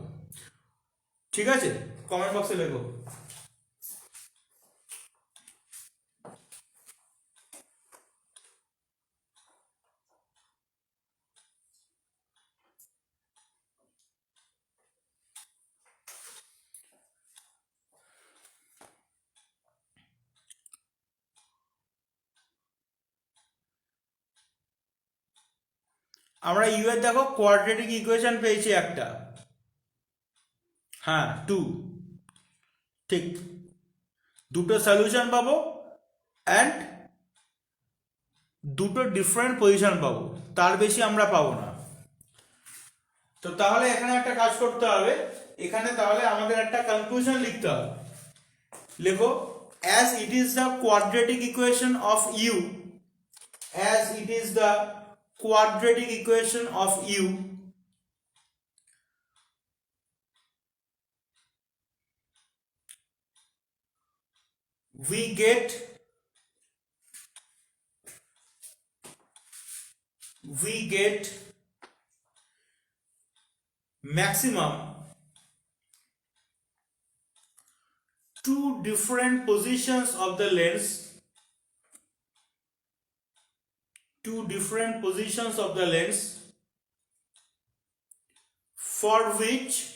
ঠিক আছে। কমেন্ট বক্সে লেখো। আমরা ইউ এর দেখো কোয়াড্রেটিক ইকুয়েশন পেয়েছি একটা, হ্যাঁ 2, ঠিক। দুটো সলিউশন পাবো অ্যান্ড দুটো ডিফারেন্ট পজিশন পাবো, তার বেশি আমরা পাবো না। তো তাহলে এখানে একটা কাজ করতে হবে, এখানে তাহলে আমাদের একটা কনক্লুশন লিখতে হবে। লেখো as it is the quadratic equation of u, as it is the quadratic equation of u, we get maximum two different positions of the lens, for which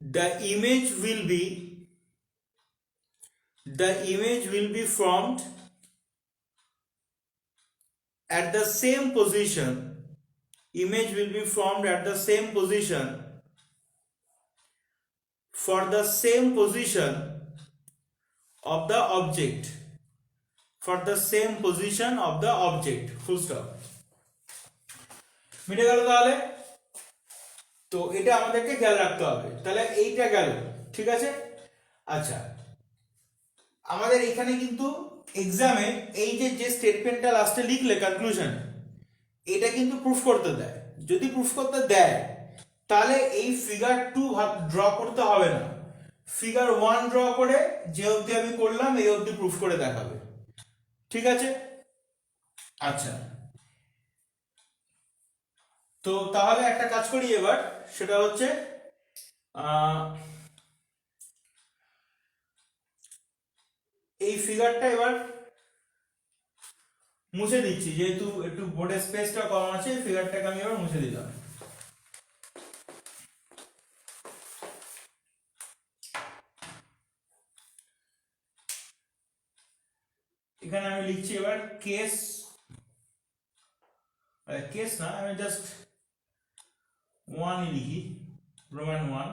the image will be formed at the same position, for the same position of the object, full stop. মিটে গেল তাহলে? তো এটা আমাদেরকে খেয়াল রাখতে হবে। তাহলে এইটা গেল, ঠিক আছে। আচ্ছা, আমাদের এখানে কিন্তু এক্সামে এই যে স্টেটমেন্টটা লাস্টে লিখলে কনক্লুশন, এটা কিন্তু প্রুফ করতে দেয়। যদি প্রুফ করতে দেয় তাহলে এই ফিগার 2 ড্র করতে হবে না, ফিগার 1 ড্র করে যে অবধি আমি করলাম এই অবধি প্রুফ করে দেখাবে, ঠিক আছে। আচ্ছা, তো তাহলে একটা কাজ করি এবার, সেটা হচ্ছে এই ফিগারটা এবার মুছে দিচ্ছি, যেহেতু একটু বোর্ডের স্পেসটা কম আছে, ফিগারটাকে আমি এবার মুছে দিলাম। এখানে আমি লিখছি এবার কেস না, আমি জাস্ট 1 লিখি, রোমান 1।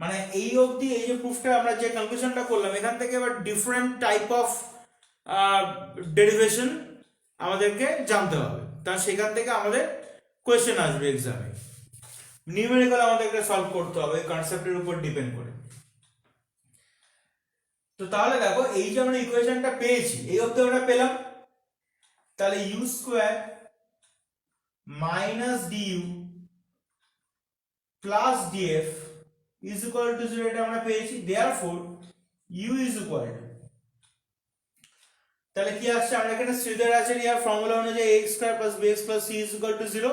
মানে এই অবধি এই যে প্রুফটা আমরা যে কনক্লুশনটা করলাম, এখান থেকে এবার ডিফারেন্ট টাইপ অফ ডেরিভেশন আমাদেরকে জানতে হবে, তার সেখান থেকে আমাদের কোয়েশ্চেন আসবে এক্সামে। নিউমেরিক্যাল আমাদেরকে সলভ করতে হবে কনসেপ্টের উপর ডিপেন্ড করে। তো তাহলে দেখো, এই যে আমরা ইকুয়েশনটা পেয়েছি, এই অবধি আমরা পেলাম। তাহলে u square minus DU plus DF is equal to 0, এটা আমরা পেয়েছি। Therefore u is equal to, তাহলে কি আসছে, আমরা এখানে শ্রীধর-আচার্যের ফর্মুলা অনুযায়ী x square plus bx plus c is equal to 0,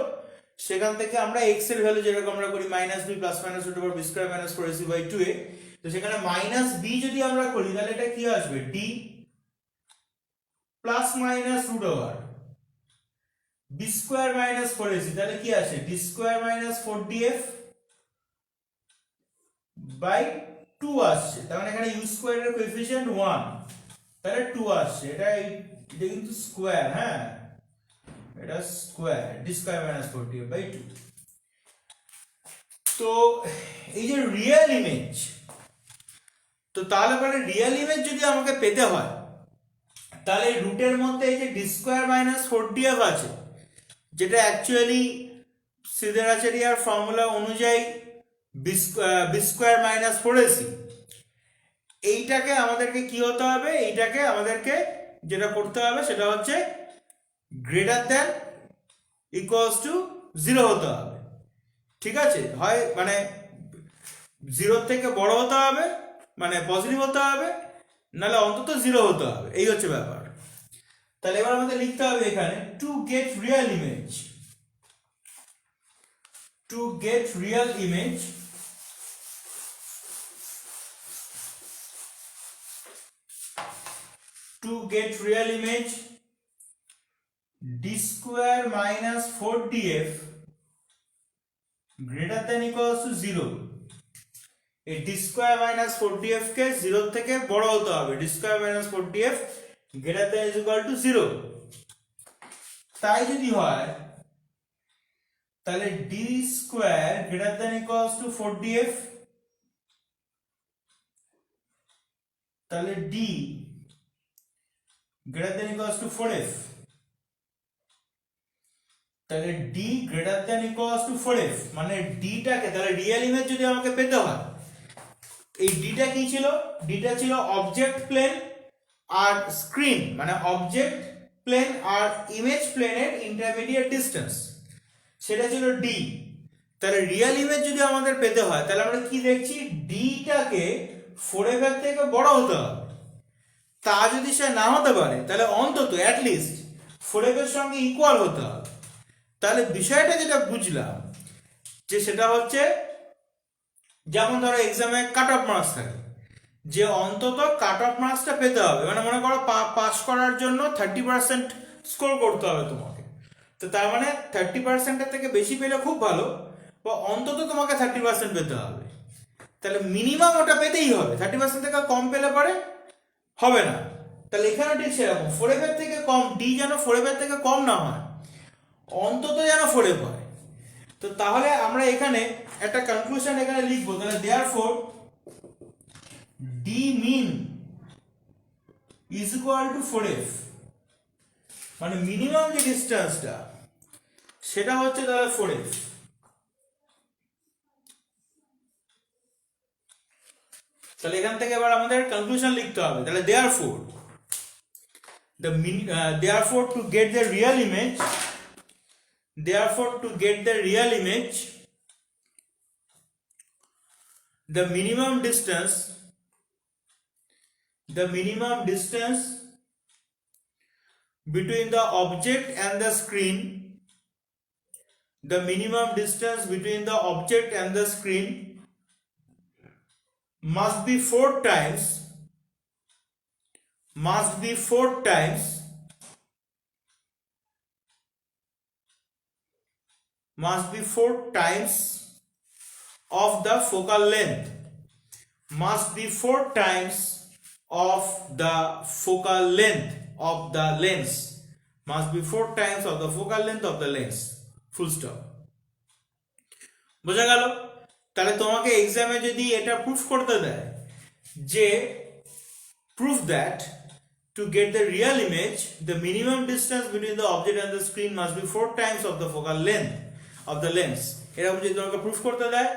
সেখান থেকে আমরা x এর ভ্যালু যেরকম আমরা করি minus b plus minus root over b square minus 4ac by 2a, তো সেখানে মাইনাস b যদি আমরা করি তাহলে এটা কি আসবে, d plus minus root over b square minus 4ac, তাহলে কি আসে, d square minus 4df by 2 আসছে। তার মানে এখানে u স্কয়ার এর কোএফিশিয়েন্ট 1, তাহলে 2 আসছে। এটা কিন্তু স্কয়ার, হ্যাঁ এটা square, d square minus 4df by 2। তো এই যে রিয়েল ইমেজ, তো তাহলে পরে রিয়েল ইমেজ যদি আমাকে পেতে হয়, তাহলে রুটের মধ্যে এই যে d স্কয়ার মাইনাস 4df আছে, যেটা অ্যাকচুয়ালি শ্রীধর-আচার্যের ফর্মুলা অনুযায়ী b স্কয়ার মাইনাস 4ac, এইটাকে আমাদেরকে কি হতে হবে, এইটাকে আমাদেরকে যেটা করতে হবে সেটা হচ্ছে গ্রেটার দ্যান ইকুয়ালস টু 0 হতে হবে, ঠিক আছে। হয় মানে 0 থেকে বড় হতে হবে, মানে পজিটিভ হতে হবে, নাহলে অন্তত 0 হতে হবে, এই হচ্ছে ব্যাপার। তাহলে এবার আমাদের লিখতে হবে এখানে to get real image, d square minus 4df greater than equals to 0, এই d square minus 4df কে 0 থেকে বড় হতে হবে, d square minus 4df greater than is equal to 0। তাই যদি হয় তাহলে d square greater than equals to 4df, তাহলে d greater than equals to 4f, তাহলে d greater than equals to 4f, মানে d টাকে, তাহলে রিয়েল ইমেজ যদি আমাকে পেতে হয়, এই d টা কি ছিল, d টা ছিল অবজেক্ট প্লেন আর স্ক্রিন, মানে অবজেক্ট প্লেন আর ইমেজ প্লেনের ইন্টারমিডিয়েট ডিসটেন্স। সেটা ছিল ডি। তাহলে রিয়েল ইমেজ যদি আমাদের পেতে হয় তাহলে আমরা কি দেখছি, ডিটাকে 4f এর থেকে বড় হতে হবে। তা যদি সে না হতে পারে তাহলে অন্তত অ্যাটলিস্ট 4f এর সঙ্গে ইকুয়াল হতে হবে। তাহলে বিষয়টা যেটা বুঝলাম যে সেটা হচ্ছে, যেমন ধরো এক্সামে কাট অফ মার্কস থাকে, যে অন্তত কাট অফ মার্কসটা পেতে হবে, মানে মনে করো পাস করার জন্য 30% স্কোর করতে হবে তোমাকে। তো তার মানে 30%-এর থেকে বেশি পেলে খুব ভালো, বা অন্তত তোমাকে 30% পেতে হবে। তাহলে মিনিমাম ওটা পেতেই হবে, 30% থেকে কম পেলে পরে হবে না। তাহলে এখানে ঠিক সেরকম 4f এর থেকে কম, ডি যেন 4f এর থেকে কম না হয়, অন্তত যেন 4f হয়। তো তাহলে আমরা এখানে একটা কনক্লুশন এখানে লিখবো, তাহলে therefore d min is equal to 4f, মানে মিনিমাম যে ডিস্টেন্সটা সেটা হচ্ছে তাহলে 4f। তাহলে এখান থেকে এবার আমাদের কনক্লুশন লিখতে হবে, তাহলে therefore therefore to get the real image, therefore to get the real image, the minimum distance between the object and the screen, the minimum distance between the object and the screen must be 4 times of the focal length, must be 4 times of the focal length of the lens, must be 4 times of the focal length of the lens, full stop। বোঝা গেল? তাহলে তোমাকে এক্সামে যদি এটা proof করতে দেয় যে prove that to get the real image the minimum distance between the object and the screen must be 4 times of the focal length of the lens, এরকম যদি তোমাকে প্রুফ করতে দেয়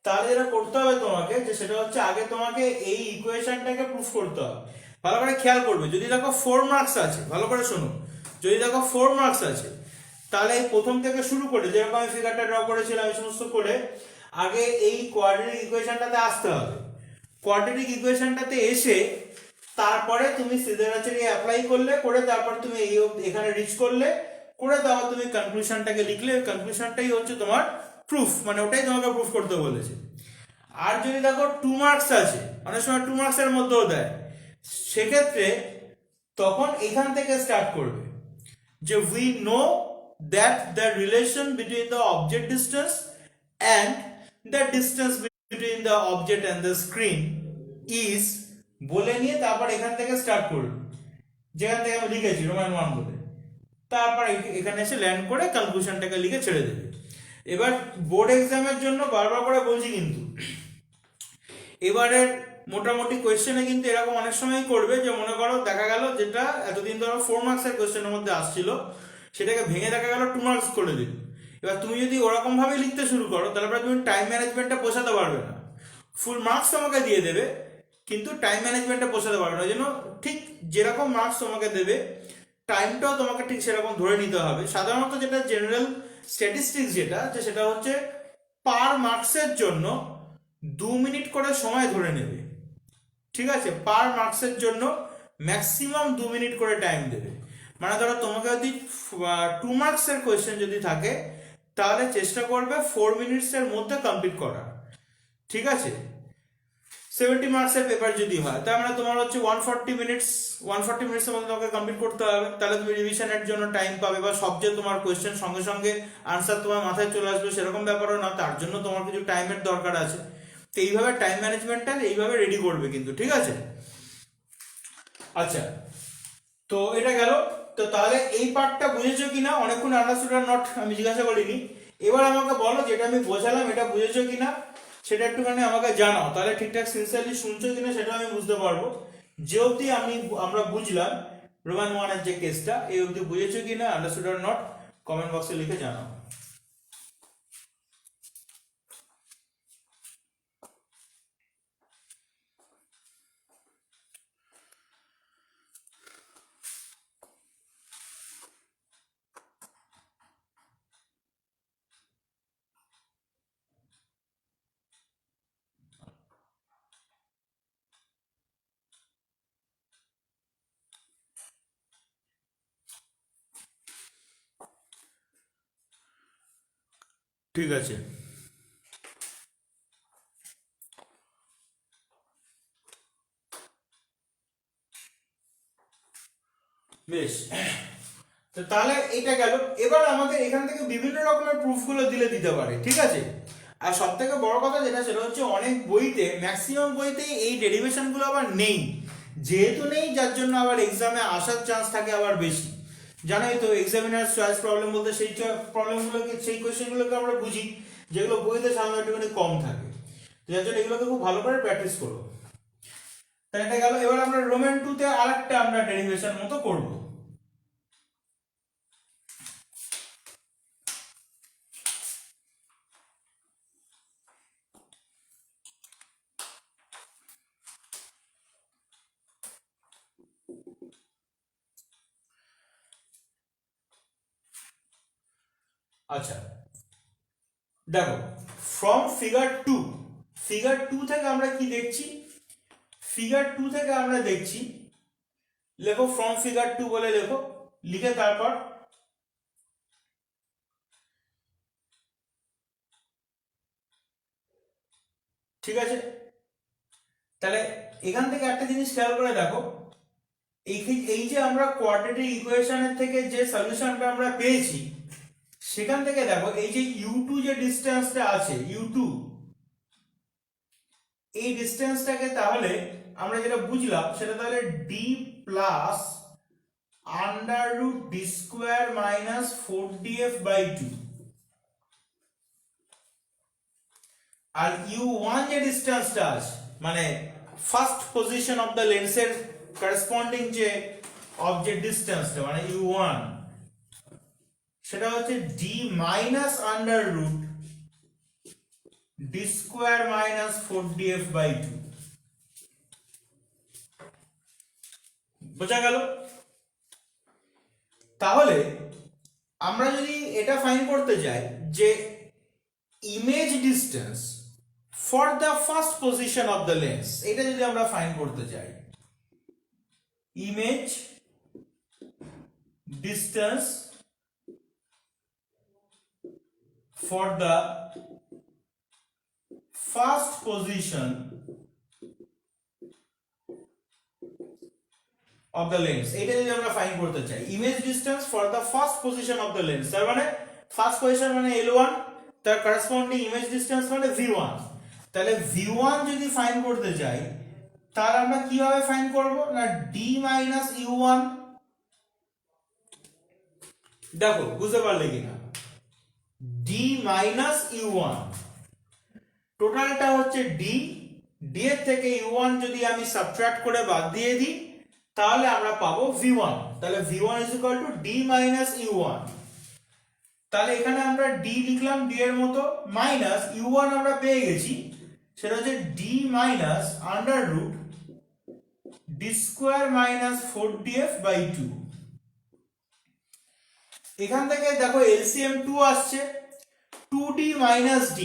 তাহলে যেটা করতে হবে তোমাকে, যে সেটা হচ্ছে আগে তোমাকে এই ইকুয়েশনটাকে প্রুফ করতে হবে। ভালো করে খেয়াল করবে, যদি দেখো 4 মার্কস আছে, ভালো করে শোনো, যদি দেখো 4 মার্কস আছে তাহলে এই প্রথম থেকে শুরু করে যেরকম আমি ফিগারটা ড্র করেছিলাম এই সমস্ত করে আগে এই কোয়াড্রেটিক ইকুয়েশনটাতে আসতে হবে। কোয়াড্রেটিক ইকুয়েশনটাতে এসে তারপরে তুমি সিদেরাচারি অ্যাপ্লাই করলে, করে তারপর তুমি এই এখানে রিচ করলে, করে তারপর তুমি কনক্লুশনটাকে লিখলে, কনক্লুশনটাই হচ্ছে তোমার প্রুফ, মানে ওটাই তোমাকে প্রুফ করতে বলেছে। আর যদি দেখো 2 মার্কস আছে, অনেক সময় 2 মার্কসের মধ্যেও দেয়, সেক্ষেত্রে তখন এখান থেকে স্টার্ট করবে যে we know that the relation between the object distance and the distance between the object and the screen is, বলে নিয়ে তারপর এখান থেকে স্টার্ট করবে, যেখান থেকে আমি লিখেছি রোমান 1 বলে, তারপর এখানে এসে ল্যান্ড করে কনক্লুশনটাকে লিখে ছেড়ে দেবে। এবার বোর্ড এক্সামের জন্য বারবার করে বলছি, কিন্তু এবারের মোটামুটি কোয়েশ্চেনে কিন্তু এরকম অনেক সময় করবে যে মনে করো দেখা গেল যেটা এতদিন ধরো 4 মার্কসের কোয়েশ্চেনের মধ্যে আসছিল সেটাকে ভেঙে দেখা গেল 2 মার্কস করে দিল। এবার তুমি যদি ওরকম ভাবে লিখতে শুরু করো তাহলে তুমি টাইম ম্যানেজমেন্টটা পোষাতে পারবে না, ফুল মার্কস তোমাকে দিয়ে দেবে কিন্তু টাইম ম্যানেজমেন্টটা পোষাতে পারবে না। ওই জন্য ঠিক যেরকম মার্কস তোমাকে দেবে টাইমটাও তোমাকে ঠিক সেরকম ধরে নিতে হবে। সাধারণত যেটা জেনারেল স্ট্যাটিস্টিক্স যেটা, যে সেটা হচ্ছে পার মার্কসের জন্য 2 মিনিট করে সময় ধরে নেবে, ঠিক আছে? পার মার্কসের জন্য ম্যাক্সিমাম 2 মিনিট করে টাইম দেবে। মানে ধরো তোমাকে যদি 2 মার্কসের কোয়েশ্চেন যদি থাকে তাহলে চেষ্টা করবে 4 মিনিটসের মধ্যে কমপ্লিট করার, ঠিক আছে? 70 মার্কসের পেপার যদি হয় তার মানে তোমার হচ্ছে 140 মিনিটসের মধ্যে তোমাকে কমপ্লিট করতে হবে। তাহলে তুমি রিভিশনের জন্য টাইম পাবে, বা সব যে তোমার কোয়েশ্চেন সঙ্গে সঙ্গে আনসার তোমার মাথায় চলে আসবে সেরকম ব্যাপারও না, তার জন্য তোমার কিছু টাইমের দরকার আছে। তো এইভাবে টাইম ম্যানেজমেন্টটা এইভাবে রেডি করবে কিন্তু, ঠিক আছে? আচ্ছা, তো এটা গেল। তো তাহলে এই পার্টটা বুঝেছো কিনা? অনেকক্ষণ আন্ডারস্টুড আর নট আমি জিজ্ঞাসা করিনি। এবার আমাকে বলো যেটা আমি বোঝালাম এটা বুঝেছো কিনা সেটা একটুখানি আমাকে জানাও, তাহলে ঠিকঠাক সিনসিয়ারলি শুনছো কিনা সেটা আমি বুঝতে পারবো। যে অবধি আমরা বুঝলাম রোমান 1 এর যে কেসটা, এই অবধি বুঝেছো কিনা, আন্ডারস্টুড আর নট কমেন্ট বক্সে লিখে জানাও। ঠিক আছে। বেশ, তো তাহলে এটা গেল। এবার আমাদের এখান থেকে বিভিন্ন রকমের প্রুফগুলো দিতে পারে, ঠিক আছে। আর সব থেকে বড় কথা যেটা, সেটা হচ্ছে অনেক বইতে, ম্যাক্সিমাম বইতেই এই ডেরিভেশনগুলো আবার নেই। যেহেতু নেই, যার জন্য আবার এক্সামে আসার চান্স থাকে আবার বেশি। জানোই তো, এক্সামিনার চয়েস প্রবলেম বলতে সেই প্রবলেমগুলোকে, সেই কোয়েশ্চেনগুলোকে আমরা বুঝি যেগুলো বইতে সাধারণত একটুখানি কম থাকে। যার জন্য এগুলোকে খুব ভালো করে প্র্যাকটিস করো। তাহলে এটা গেল। এবার আমরা রোমান 2 তে আরেকটা আমরা ডেরিভেশন মতো করব। আচ্ছা, দেখো, ফ্রম ফিগার 2 থেকে আমরা কি দেখছি? ফিগার 2 থেকে আমরা দেখছি, লেখো ফ্রম ফিগার 2 বলে লেখো, লিখে তারপর ঠিক আছে। তাহলে এখান থেকে একটা জিনিস খেয়াল করে দেখো, এই যে আমরা কোয়াড্রেটিক ইকুয়েশনের থেকে যে সলিউশনটা আমরা পেয়েছি, সেখান থেকে দেখো এই যে u2 যে ডিসটেন্সটা আছে, u2, এই ডিসটেন্সটাকে তাহলে আমরা যেটা বুঝলাম সেটা তাহলে d plus under root d square minus 4df by 2, আর u1 যে ডিসটেন্সটা আছে, মানে ফার্স্ট পজিশন অফ দ্য লেন্সের করেসপন্ডিং যে অবজেক্ট ডিসটেন্সটা, মানে u1, সেটা হচ্ছে d minus under root d square minus 4df by 2। বোঝা গেল? তাহলে আমরা যদি এটা ফাইন্ড করতে যাই যে image distance for the first position of the lens, এটা যদি আমরা ফাইন্ড করতে চাই, image distance for the first position of the lens, এটা যদি আমরা ফাইন্ড করতে চাই, image distance for the first position of the lens, তার মানে ফার্স্ট পজিশন মানে L1, তার করেসপন্ডিং ইমেজ ডিসটেন্স মানে V1। তাহলে V1 যদি ফাইন্ড করতে যাই, তাহলে আমরা কিভাবে ফাইন্ড করব না, d মাইনাস u1, দেখো বুঝতে পারলে কিনা, d মাইনাস u1, টোটালটা হচ্ছে d, d এর থেকে u1 যদি আমি সাবট্রাক্ট করে বাদ দিয়ে দিই, তাহলে আমরা পাবো v1। তাহলে v1 is equal to d minus u1। তাহলে এখানে আমরা d লিখলাম d এর মতো, মাইনাস u1 আমরা পেয়ে গেছি, সেটা হচ্ছে d minus under root d square minus 4df by 2। এখান থেকে দেখো এলসিএম 2 আসছে, 2d মাইনাস d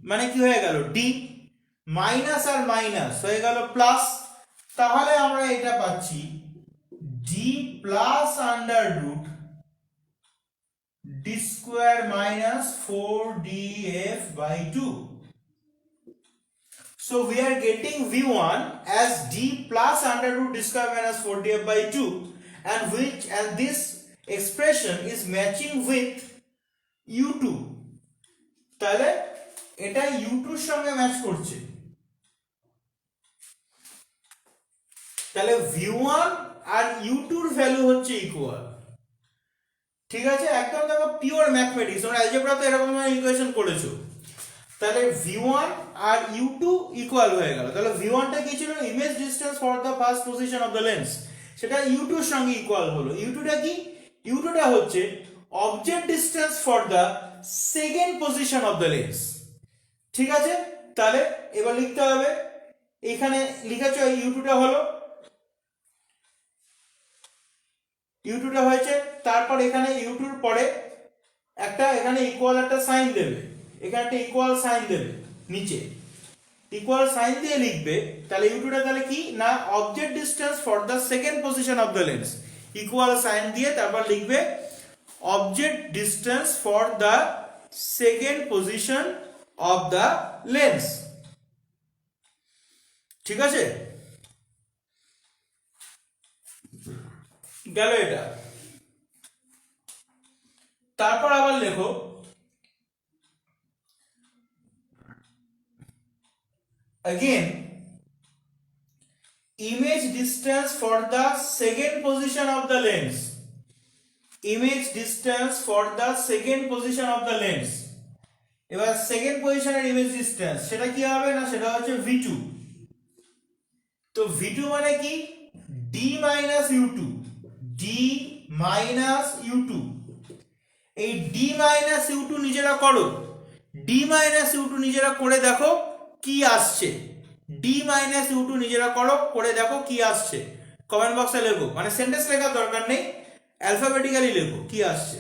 মানে কি হয়ে গেল, d মাইনাস আর মাইনাস হয়ে গেল প্লাস, তাহলে আমরা এটা পাচ্ছি d plus under root d square minus 4df by 2. So we are getting v1 as d plus under root d square minus 4df by 2, and this expression is matching with u2. তাহলে এটা u2 এর সঙ্গে match করছে। তাহলে v1 আর u2 এর value হচ্ছে equal. ঠিক আছে, একদম দেখো পিওর ম্যাথমেটিক্স, তোমরা অ্যালজেব্রাতে এরকম ইকুয়েশন করেছো। তাহলে v1 আর u2 ইকুয়াল হয়ে গেল। তাহলে v1 টা কি ছিল, image distance for the first position of the lens, সেটা u2 এর সঙ্গে ইকুয়াল হলো। u2 টা কি, u2 টা হচ্ছে object distance for the second position of the lens. ঠিক আছে, তাহলে এবার লিখতে হবে, এখানে লিখেছো u2 টা হলো, u2 টা হয়েছে, তারপর এখানে u2 এর পরে একটা এখানে ইকুয়াল একটা সাইন দেবে, এখানে একটা ইকুয়াল সাইন দেবে, নিচে ইকুয়াল সাইন দিয়ে লিখবে। তাহলে u2 টা তাহলে কি না, object distance for the second position of the lens, equal sign দিয়ে তারপর লিখবে object distance for the second position of the lens. ঠিক আছে, গেল এটা। তারপর আবার লেখো again image distance for the second position of the lens, image distance for the second position of the lens। এবার সেকেন্ড পজিশনের ইমেজ ডিসটেন্স সেটা কি হবে না, সেটা হচ্ছে v2। তো v2 মানে কি, d minus u2, d minus u2। এই d মাইনাস u2 নিজেরা করো, d মাইনাস u2 নিজেরা করে দেখো কি আসছে, d মাইনাস u2 নিজেরা করো, করে দেখো কি আসছে। কমেন্ট বক্সে লেখো, মানে সেন্টেন্স লেখার দরকার নেই, অ্যালফাবেটিক্যালি লেখো কি আসছে।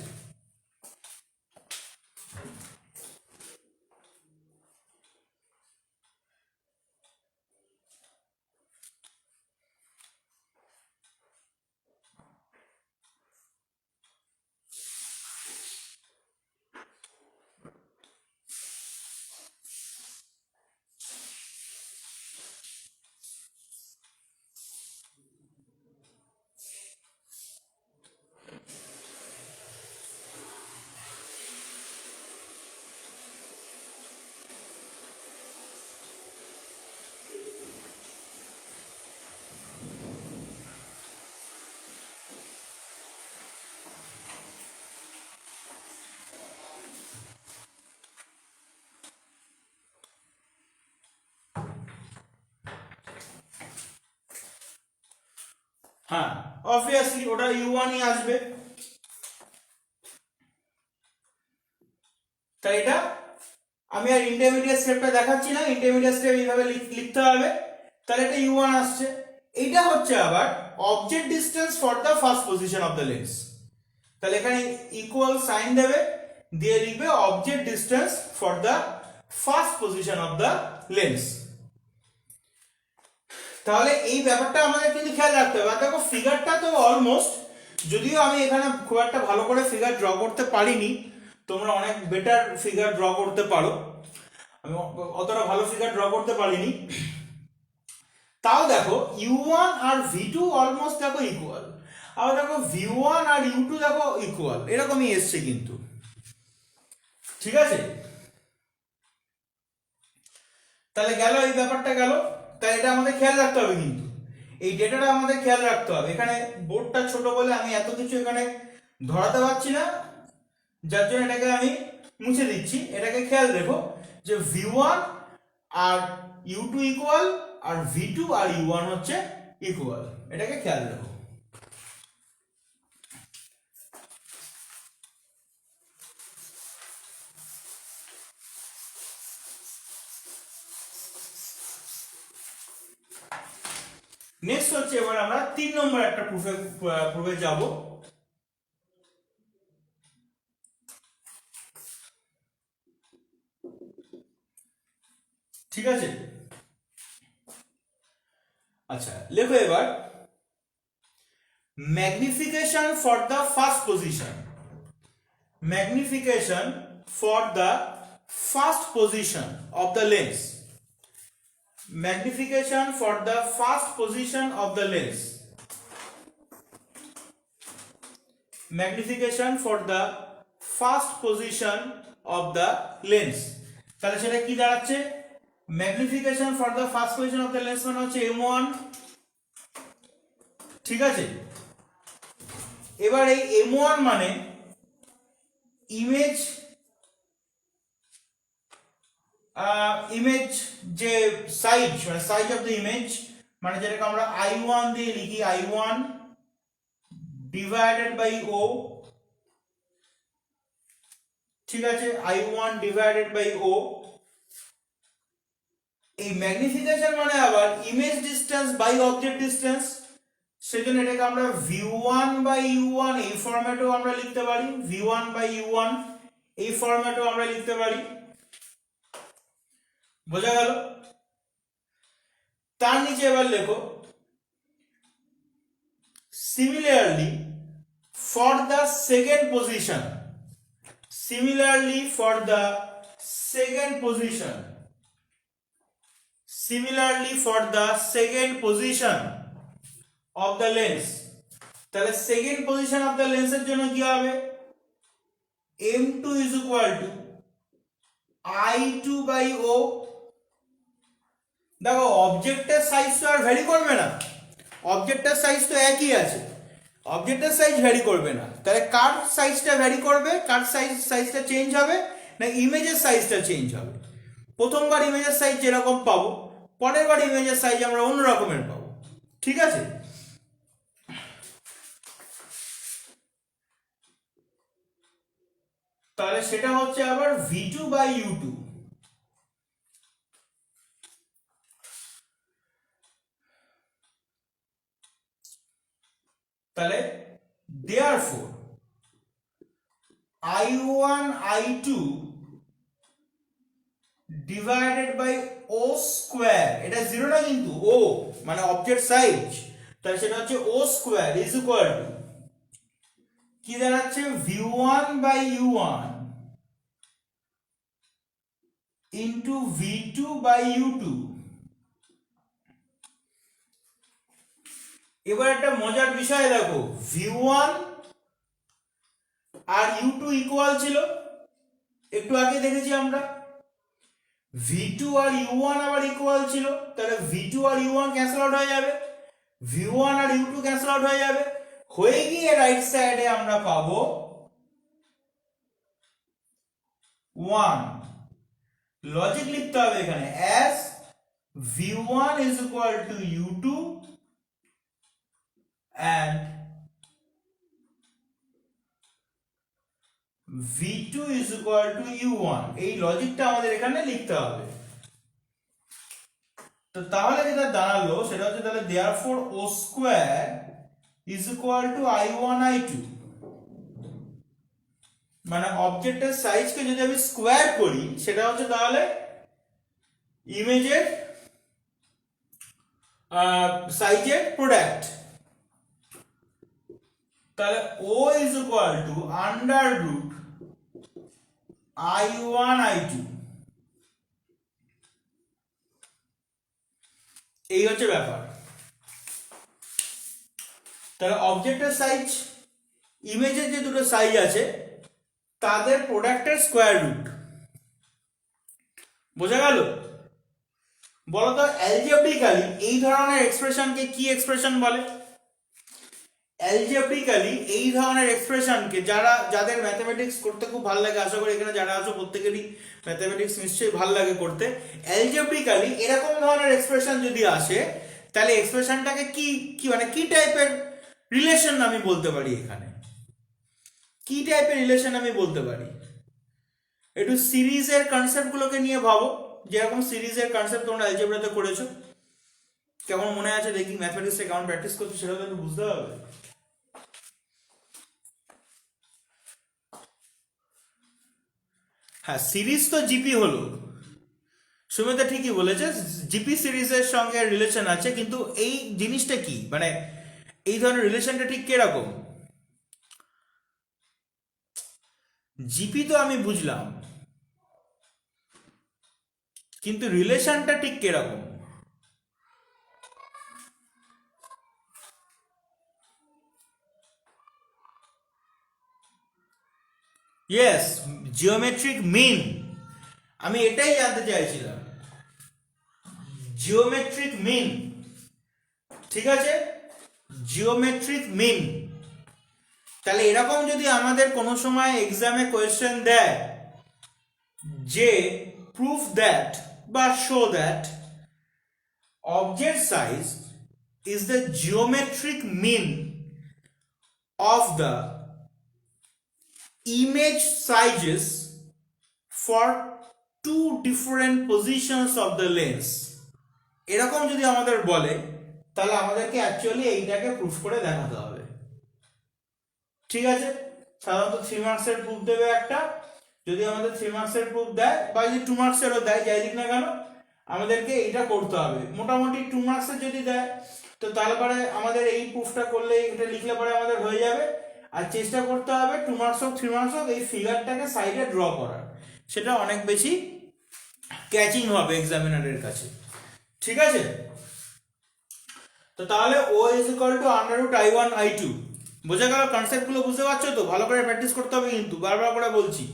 হ্যাঁ অবভিয়াসলি ওটা u1 ই আসবে। তাই এটা আমি আর ইন্টারমিডিয়েট স্টেপটা দেখাচ্ছি না, ইন্টারমিডিয়েট স্টেপ এইভাবে লিখতে হবে। তাহলে এটা u1 আসছে। এইটা হচ্ছে আবার object distance for the first position of the lens. তাহলে এখানে ইকুয়াল সাইন দেবে, দিয়ে লিখবে object distance for the first position of the lens. তাহলে এই ব্যাপারটা আমাদের কিন্তু খেয়াল রাখতে হবে। আর দেখো ফিগারটা তো অলমোস্ট, যদিও আমি এখানে খুব একটা ভালো করে ফিগার ড্র করতে পারিনি, তোমরা অনেক বেটার ফিগার ড্র করতে পারো, আমি অতটা ভালো ফিগার ড্র করতে পারিনি। তাও দেখো u1 আর v2 অলমোস্ট দেখো ইকুয়াল, আবার দেখো v1 আর u2 দেখো ইকুয়াল, এরকমই এসছে কিন্তু। ঠিক আছে, তাহলে গেল এই ব্যাপারটা গেল। তাই এটা আমাদের খেয়াল রাখতে হবে, কিন্তু এই ডেটাটা আমাদের খেয়াল রাখতে হবে। এখানে বোর্ডটা ছোট বলে আমি এত কিছু এখানে ধরাতে পারছি না, যার জন্য এটাকে আমি মুছে দিচ্ছি। এটাকে খেয়াল রেখো যে v1 আর u2 ইকুয়াল, আর v2 আর u1 হচ্ছে ইকুয়াল, এটাকে খেয়াল রেখো। নেক্সট হচ্ছে এবার আমরা 3 নম্বর একটা প্রুফে যাব। ঠিক আছে, আচ্ছা লেখো এবার magnification for the first position, magnification for the first position of the lens, magnification for the first position of the lens, magnification for the first position of the lens। তাহলে সেটা কি দাঁড়াচ্ছে, magnification for the first position of the lens মানে হচ্ছে m1। ঠিক আছে, এবার এই m1 মানে ইমেজ ইমেজ যে সাইজ, মানে সাইজ অফ দ্য ইমেজ, মানে যেটাকে আমরা i1 দিয়ে লিখি, i1 ডিভাইডেড বাই o। ঠিক আছে, i1 ডিভাইডেড বাই o। এই ম্যাগনিফিকেশন মানে আবার image distance by object distance, সেজন্য এটাকে আমরা v1 বাই u1 এই ফরম্যাটেও আমরা লিখতে পারি, v1 বাই u1 এই ফরম্যাটেও আমরা লিখতে পারি। বোঝা গেল? তার নিচে এবার লেখো similarly for the second position, similarly for the second position, of the lens, তাহলে সেকেন্ড পজিশন অফ দ্য লেন্সের জন্য কি হবে, m2 is equal to I2 by O। দেখো অবজেক্টের সাইজ তো আর ভ্যারি করবে না, অবজেক্টের সাইজ তো একই আছে, অবজেক্টের সাইজ ভ্যারি করবে না, তাহলে কার সাইজটা ভ্যারি করবে, কার সাইজটা চেঞ্জ হবে, না ইমেজের সাইজটা চেঞ্জ হবে। প্রথমবার ইমেজের সাইজ যেরকম পাবো, পরের বার ইমেজের সাইজ আমরা অন্য রকমের পাবো, ঠিক আছে। তাহলে সেটা হচ্ছে আবার V2 by U2। তাহলে therefore I1 I2 divided by O square, এটা জিরো না কিন্তু, O মানে অবজেক্ট সাইজ, তাহলে সেটা হচ্ছে O square is equal to কি দাঁড়াচ্ছে, V1 by U1 into V2 by U2। এবার একটা মজার বিষয় দেখো, V1 আর U2 ইকুয়াল ছিল, একটু আগে দেখেছি আমরা, V2 আর U1 আবার ইকুয়াল ছিল, তাহলে V2 আর U1 ক্যান্সেল আউট হয়ে যাবে, V1 আর U2 ক্যান্সেল আউট হয়ে যাবে, হয়ে গিয়ে রাইট সাইডে আমরা পাবো 1। লজিক লিখতে হবে এখানে, as V1 is equal to U2 and V2 is equal to U1, এই লজিকটা আমাদের এখানে লিখতে হবে। তো তাহলে যেটা দাঁড়ালো সেটা হচ্ছে, তাহলে therefore O square is equal to I1 I2, মানে অবজেক্টের সাইজকে যদি আমি স্কোয়ার করি সেটা হচ্ছে তাহলে ইমেজের সাইজের প্রোডাক্ট। তাহলে O is equal to under root I1 I2, এই হচ্ছে ব্যাপার। তাহলে অবজেক্টের সাইজ, ইমেজের যে দুটো সাইজ আছে তাদের প্রোডাক্টের স্কোয়ার রুট, বোঝা গেল? বলতো অ্যালজেব্রিক্যালি এই ধরনের এক্সপ্রেশনকে কি এক্সপ্রেশন বলে? অ্যালজেব্রিক্যালি এই ধরনের এক্সপ্রেশনকে যাদের ম্যাথমেটিক্স করতে খুব ভালো লাগে, আশা করি এখানে যারা আছো প্রত্যেকেরই ম্যাথমেটিক্স নিশ্চয়ই ভালো লাগে করতে, অ্যালজেব্রিক্যালি এরকম ধরনের এক্সপ্রেশন যদি আসে তাহলে এক্সপ্রেশনটাকে কি মানে কি টাইপের রিলেশন আমি বলতে পারি, এখানে কি টাইপের রিলেশন আমি বলতে পারি? একটু সিরিজের কনসেপ্টগুলোকে নিয়ে ভাবো, যেরকম সিরিজের কনসেপ্ট তোমরা অ্যালজেব্রাতে করেছো, কেমন মনে আছে দেখি, ম্যাথমেটিক্সে কেমন প্র্যাকটিস করছো সেটা তো একটু বুঝতে হবে। হ্যাঁ, সিরিজ তো জিপি হলো, সুমিতা ঠিকই বলেছে, জিপি সিরিজের সঙ্গে রিলেশন আছে, কিন্তু এই জিনিসটা কি, মানে এই ধরনের রিলেশনটা ঠিক কিরকম? জিপি তো আমি বুঝলাম, কিন্তু রিলেশনটা ঠিক কিরকম? ইয়েস, জিওমেট্রিক মিন, আমি এটাই জানতে চাইছিলাম, জিওমেট্রিক মিন, ঠিক আছে, জিওমেট্রিক মিন। তাহলে এরকম যদি আমাদের কোনো সময় এক্সামে কোয়েশ্চেন দেয় যে প্রুফ দ্যাট বা show that object size is the geometric mean of the image sizes for two different positions of the lens, এরকম যদি আমাদের বলে তাহলে আমাদেরকে অ্যাকচুয়ালি এইটাকে প্রুফ করে দেখাতে হবে, ঠিক আছে। সাধারণত 3 মার্কসের প্রুফ দেবে একটা, যদি আমাদের 3 মার্কসের প্রুফ দেয় বা যদি 2 মার্কসেরও দেয়, যাই দিক না কেন আমাদেরকে এইটা করতে হবে। মোটামুটি 2 মার্কসের যদি দেয় তো তাহলে পরে আমাদের এই প্রুফটা করলে, এটা লিখলে পরে আমাদের হয়ে যাবে। আর চেষ্টা করতে হবে 2 মার্কস হোক 3 মার্কস হোক এই ফিগারটাকে সাইডে ড্র করার, সেটা অনেক বেশি ক্যাচিং হবে এক্সামিনারের কাছে। ঠিক আছে, তো তাহলে O is equal to under root I1 I2, বোঝা গেল? কনসেপ্টগুলো বুঝতে পারছো তো? ভালো করে প্র্যাকটিস করতে হবে কিন্তু, বারবার করে বলছি।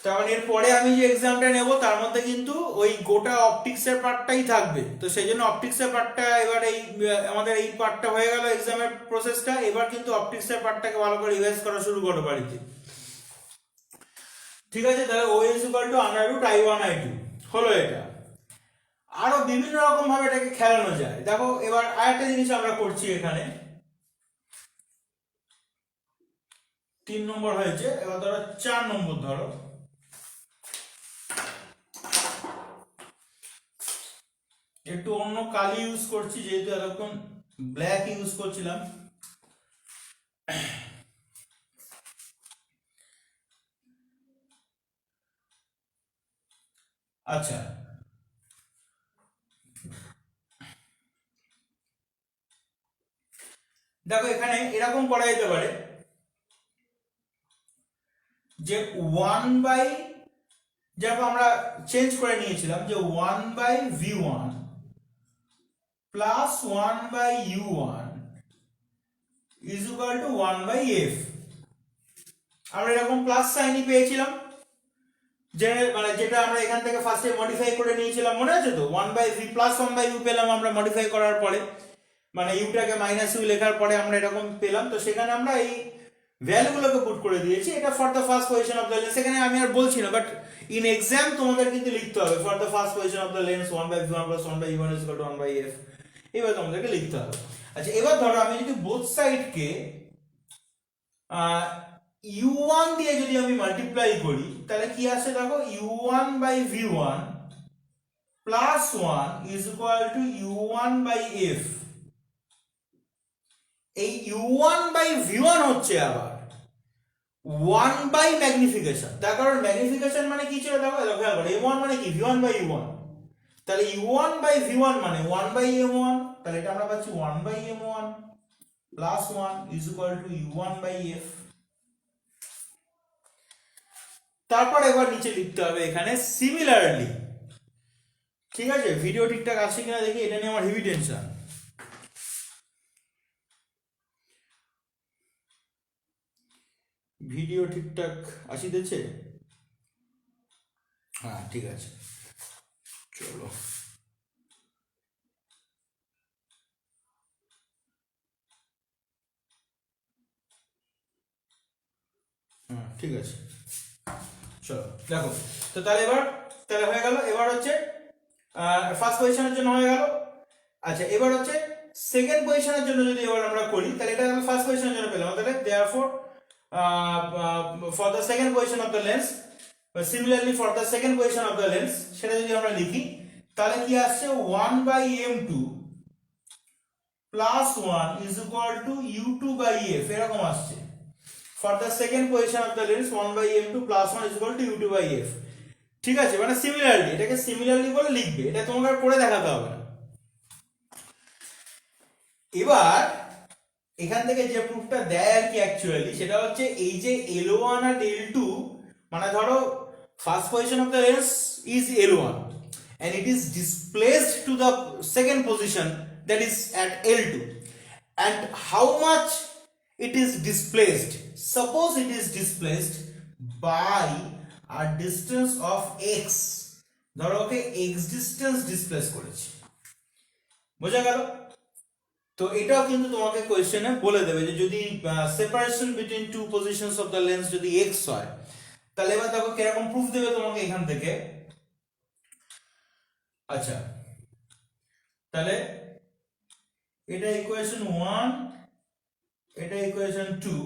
তখন এরপরে আমি যে এক্সামটা নেব তার মধ্যে কিন্তু ওই গোটা অপটিক্সের পার্টটাই থাকবে, তো সেই জন্য অপটিক্সের পার্টটা এবার এই আমাদের এই পার্টটা হয়ে গেল এক্সামের প্রসেসটা, এবার কিন্তু অপটিক্সের পার্টটাকে ভালো করে রিভাইজ করা শুরু করো বাড়িতে। ঠিক আছে, তাহলে O is equal to under root I1 I2 হলো এটা। আরো বিভিন্ন রকম ভাবে এটাকে খেলানো যায়। দেখো এবার আরেকটা জিনিস আমরা করছি এখানে, 3 নম্বর হয়েছে, এবার ধরো 4 নম্বর ধরো। একটু অন্য কালি ইউজ করছি যেহেতু এরকম ব্ল্যাক ইউজ করছিলাম। আচ্ছা, দেখো এখানে এরকম করা যেতে পারে যে 1 বাই, যেরকম আমরা চেঞ্জ করে নিয়েছিলাম যে 1 by V1 plus 1 by U1 is equal to 1 by F। আমরা এরকম প্লাস সাইনই পেয়েছিলাম, যে মানে যেটা আমরা এখান থেকে ফার্স্টে মডিফাই করে নিয়েছিলাম, মনে আছে তো? 1 by V plus 1 by U পেলাম আমরা মডিফাই করার পরে, মানে ইউটাকে মাইনাস ইউ লেখার পরে আমরা এরকম পেলাম। তো সেখানে আমরা এই ভ্যালুগুলোকে পুট করে দিয়েছি, এটা for the first position of the lens. এখানে আমি আর বলছি না, বাট ইন এক্সাম তোমাদের কিন্তু লিখতে হবে for the first position of the lens 1 by V1 plus 1 by U1 is equal to 1 by F, এবার তোমাদেরকে লিখতে হবে। আচ্ছা, এবার ধরো আমি যদি বোথ সাইডকে U1 দিয়ে যদি আমি মাল্টিপ্লাই করি তাহলে কি আসে দেখো, U1 by V1 plus 1 is equal to U1 by F। এই U1 বাই V1 হচ্ছে আবার 1 বাই ম্যাগনিফিকেশন, তার কারণ ম্যাগনিফিকেশন মানে কি ছিল দেখো, খেয়াল করো M1 মানে কি V1 বাই U1, তাহলে U1 বাই V1 মানে 1 বাই M1, তাহলে এটা আমরা পাচ্ছি 1 by M1 plus 1 is equal to U1 by F। তারপর এবার নিচে লিখতে হবে এখানে সিমিলারলি। ঠিক আছে, ভিডিও ঠিকঠাক আসছে কিনা দেখি, এটা নিয়ে আমার হেভি টেনশন। ভিডিও ঠিকঠাক আসিতেছে? হ্যাঁ ঠিক আছে, চলো। হ্যাঁ ঠিক আছে, চলো দেখো। তো তাহলে এবার তাহলে হয়ে গেল, এবার হচ্ছে ফার্স্ট পজিশনের জন্য হয়ে গেল। আচ্ছা, এবার হচ্ছে সেকেন্ড পজিশনের জন্য যদি এবার আমরা করি তাহলে এটা আমরা ফার্স্ট পজিশনের জন্য পেলাম, তাহলে therefore for the second position of the lens, similarly for the second position of the lens, সেটা যদি আমরা লিখি তাহলে কি আসছে 1 by M2 plus 1 is equal to U2 by F, এরকম আসছে। For the second position of the lens 1 by M2 plus 1 is equal to U2 by F। ঠিক আছে, মানে সিমিলারলি, এটাকে সিমিলারলি বলে লিখবে, এটা তোমাকে আর করে দেখাতে হবে না। এবার এখান থেকে যে প্রুফটা দেয় আর কি অ্যাকচুয়ালি সেটা হচ্ছে এই যে L1 আর L2, মানে ধরো first position of the lens is L1 and it is displaced to the second position that is at L2, and how much it is displaced, suppose it is displaced by a distance of x, ধরো ওকে x distance displace করেছি, বোঝা গেল? তো এটাও কিন্তু তোমাকে কোয়েশ্চেনে বলে দেবে যে যদি separation between two positions of the lens যদি x হয়, তাহলে এবার দেখো কিরকম প্রুফ দেবে তোমাকে এখান থেকে। আচ্ছা, তাহলে এটা ইকুয়েশন 1, এটা ইকুয়েশন 2,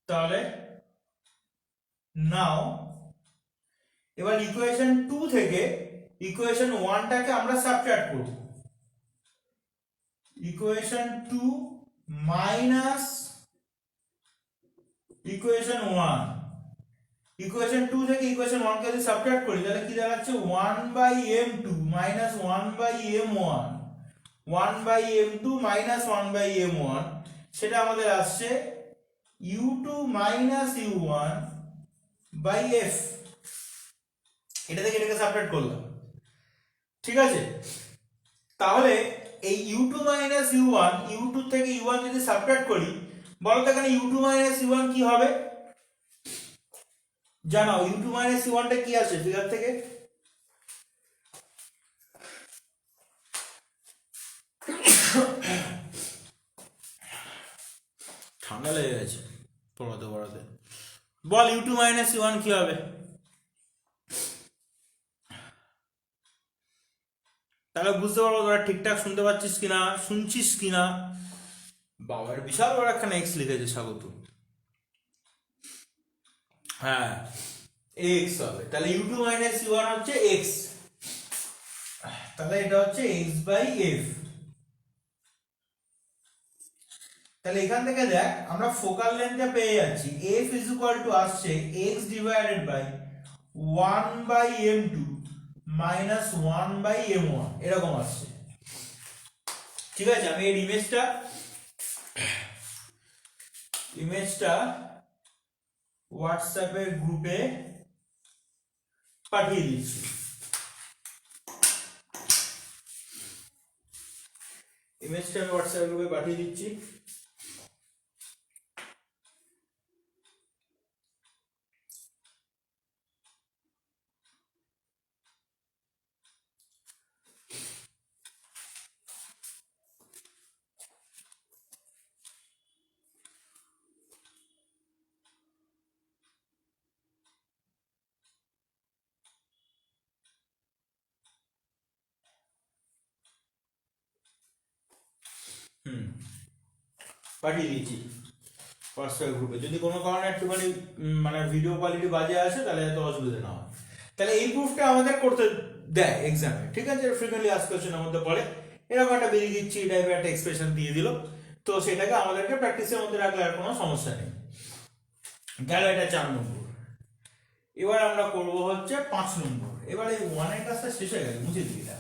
তাহলে নাও এবার ইকুয়েশন 2 থেকে ইকুয়েশন 1টাকে আমরা সাবট্রাক্ট করব। ইকুয়েশন 2 মাইনাস ইকুয়েশন 1, ইকুয়েশন 2 থেকে ইকুয়েশন 1 কে যদি সাবট্রাক্ট করি তাহলে কি দাঁড়াচ্ছে 1 by M2 minus 1 by M1 1/m2 minus 1/m1, সেটা আমাদের আসছে u2 minus u1 by f। এটা থেকে এটাকে সাবট্রাক্ট করলাম, ঠিক আছে? তাহলে এই u2 মাইনাস u1, u2 থেকে u1 যদি সাবট্রাক্ট করি, বলো তো এখানে u2 মাইনাস u1 কি হবে? জানাও u2 মাইনাস u1 টা কি আসে ফিগার থেকে? ঠান্ডা লেগে গেছে পড়াতে পড়াতে। বল u2 মাইনাস u1 কি হবে? তাহলে বুঝতে পারবো তোরা ঠিকঠাক শুনতে পাচ্ছিস কিনা, শুনছিস কিনা। বাবার বিশাল বড় একখানে এক্স লিখেছে স্বাগত। হ্যাঁ এক্স হবে, তাহলে u2 মাইনাস u1 হচ্ছে এক্স, তাহলে এটা হচ্ছে এক্স বাই এফ। তাহলে এখান থেকে দেখ আমরা ফোকাল লেন্থটা পেয়ে যাচ্ছি, f ইজ ইকুয়াল টু আসছে x divided by 1/m2 minus 1/m1, এরকম আসছে, ঠিক আছে? আমি এর ইমেজটা হোয়াটসঅ্যাপের গ্রুপে পাঠিয়ে দিচ্ছি। ইমেজটা আমি হোয়াটসঅ্যাপ গ্রুপে পাঠিয়ে দিচ্ছি। পাঠিয়ে দিচ্ছি হোয়াটসঅ্যাপ গ্রুপে। যদি কোনো কারণে একটুখানি মানে ভিডিও কোয়ালিটি বাজে আসে তাহলে এত অসুবিধা না হয়। তাহলে এই প্রুফটা আমাদের করতে দেয় এক্সামে, ঠিক আছে? ফ্রিকোয়েন্টলি আস্ক কোশ্চেনের মধ্যে পড়ে, এরকম একটা বেরিয়ে দিচ্ছি টাইপের একটা এক্সপ্রেশন দিয়ে দিল, তো সেটাকে আমাদেরকে প্র্যাকটিসের মধ্যে রাখলে আর কোনো সমস্যা নেই। গেল এটা 4 নম্বর। এবার আমরা করব হচ্ছে 5 নম্বর। এবার এই 1 এর কাজটা শেষ হয়ে গেছে, মুছে দিই এটা।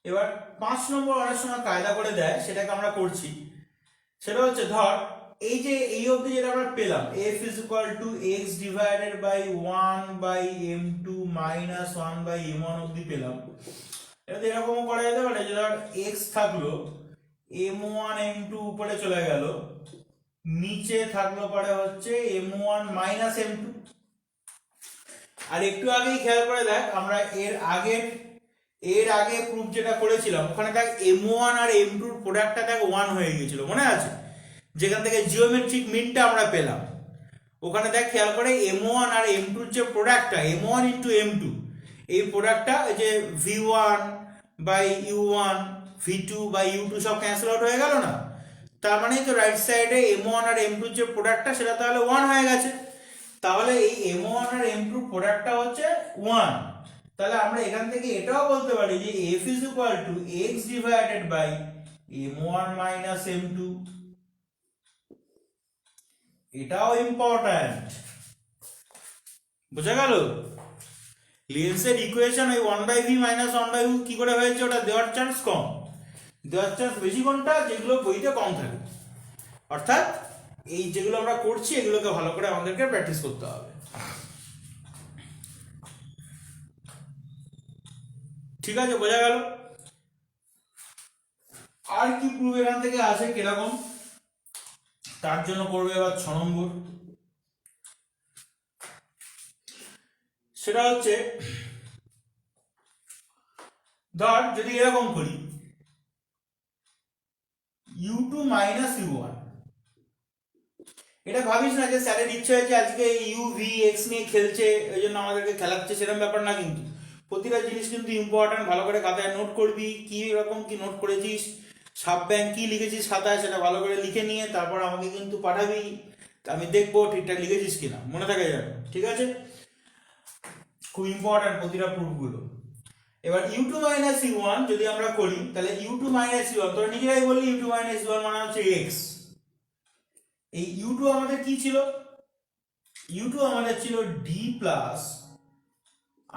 এবার 5 নম্বর অনেক সময় কায়দা করে দেয়, সেটাকে আমরা করছি। সেটা হচ্ছে ধর এই যে এই অবধি যেটা আমরা পেলাম f is equal to x divided by 1/m2 minus 1/m1 অবধি পেলাম। এটা এরকম করা যেতে পারে যে ধর x থাকলো, m1 m2 উপরে চলে গেল, নিচে থাকলো পরে হচ্ছে m1 মাইনাস m2। আর একটু আগেই খেয়াল করে দেখ আমরা এর আগে প্রুফ যেটা করেছিলাম ওখানে দেখ m1 আর m2 এর প্রোডাক্টটা দেখ 1 হয়ে গিয়েছিল, মনে আছে? যেখান থেকে জিওমেট্রিক মিনটা আমরা পেলাম, ওখানে দেখ খেয়াল করে m1 আর m2 এর যে প্রোডাক্টটা m1 ইনটু m2, এই প্রোডাক্টটা এই যে v1 by u1 v2 by u2 সব ক্যান্সেল আউট হয়ে গেল না? তার মানে তো রাইট সাইডে m1 আর m2 এর যে প্রোডাক্টটা সেটা তাহলে 1 হয়ে গেছে। তাহলে এই m1 আর m2 প্রোডাক্টটা হচ্ছে 1। তাহলে আমরা এখান থেকে এটাও বলতে পারি যে f is equal to x divided by m1 minus m2। এটাও ইম্পর্ট্যান্ট, বোঝা গেল? লেন্সের ইকুয়েশন ওই 1/v minus 1/u কি করে হয়েছে? ওটা দেওয়ার চান্স কম, দেওয়ার চান্স বেশি কোনটা? যেগুলো বইতে কম থাকে। অর্থাৎ এই যেগুলো আমরা করছি এগুলোকে ভালো করে আমাদেরকে প্র্যাকটিস করতে হবে, ঠিক আছে? বোঝা গেল? আর কি প্রুফ এখান থেকে আসে কিরকম, তার জন্য করবে এবার 6 নম্বর। সেটা হচ্ছে ধর যদি এরকম করি u2 মাইনাস u1, এটা ভাবিস না যে স্যারের ইচ্ছা হয়েছে আজকে u v x নিয়ে খেলছে ওই জন্য আমাদেরকে খেলাচ্ছে, সেরকম ব্যাপার না। কিন্তু প্রতিটা জিনিস কিন্তু ইম্পর্টেন্ট, ভালো করে খাতায় নোট করবি, কি রকম কি নোট করেছিস, সাব ব্যাংক কি লিখেছিস খাতায় সেটা ভালো করে লিখে নিয়ে তারপর আমাকে কিন্তু পাঠাবি, আমি দেখবো ঠিকঠাক লিখেছিস কিনা, মনে থাকে যেন, ঠিক আছে? খুব ইম্পর্টেন্ট প্রতিটা প্রুফগুলো। এবার u2 মাইনাস u1 যদি আমরা করি তাহলে u2 মাইনাস u1, তোরা নিজেরাই বললি u2 মাইনাস u1 মানে হচ্ছে x। এই u2 আমাদের কি ছিল? u2 আমাদের ছিল d plus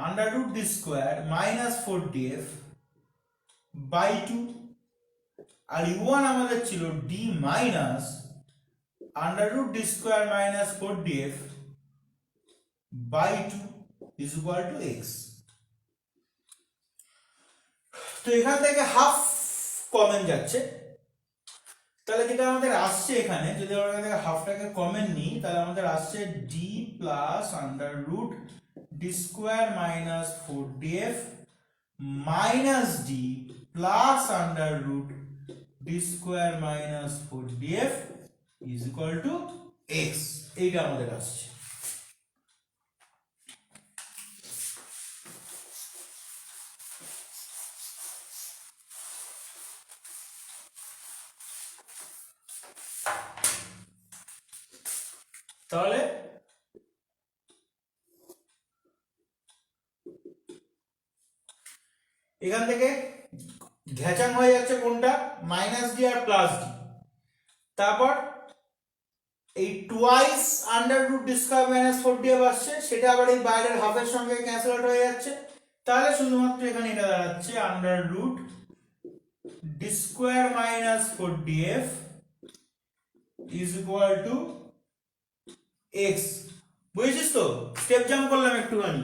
under root d square minus 4df by 2, আর u1 আমাদের ছিল d minus under root d square minus 4df by 2 is equal to x। তো এখান থেকে হাফ কমন যাচ্ছে, তাহলে যেটা আমাদের আসছে এখানে, যদি আমরা এখান থেকে হাফটাকে কমন নিই তাহলে আমাদের আসছে d plus under root d square minus 4df minus d plus under root d square minus 4df is equal to x। এইটা আমাদের আসছে। তাহলে এখান থেকে ঘেচাং হয়ে যাচ্ছে কোনটা? মাইনাস ডি আর প্লাস ডি। তারপর এই twice under root d square minus 4df আসছে, সেটা আবার এই বাইরের হাফের সঙ্গে ক্যান্সেল আউট হয়ে যাচ্ছে। তাহলে শুধুমাত্র এখানে এটা দাঁড়াচ্ছে under root d square minus 4df is equal to x। বুঝেছিস তো? স্টেপ জাম্প করলাম একটুখানি,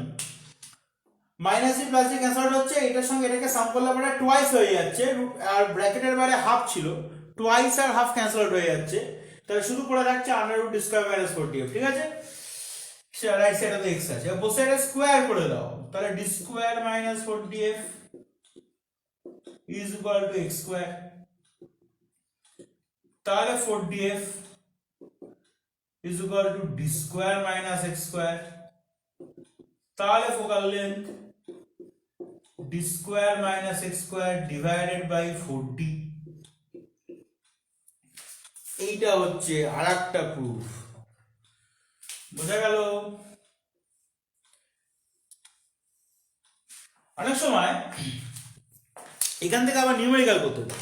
minus d plus d cancel out হচ্ছে, এটার সঙ্গে এটাকে সাম করলে পরে টুয়াইস হয়ে যাচ্ছে, আর ব্র্যাকেটের বাইরে হাফ ছিল, টুয়াইস আর হাফ ক্যান্সেল আউট হয়ে যাচ্ছে, তাহলে শুধু পড়ে থাকছে under root d square minus 4df। ঠিক আছে, রাইট সাইডে তো x আছে, বোথ সাইডে স্কয়ার করে দাও, তাহলে D square minus 4df is equal to x square. তাহলে 4df is equal to d square minus x square, তাহলে focal length d square minus x square divided by 4d। এইটা হচ্ছে আরেকটা প্রুফ। বোঝা গেল? অনেক সময় এখান থেকে আবার নিউমেরিক্যাল করতে চাই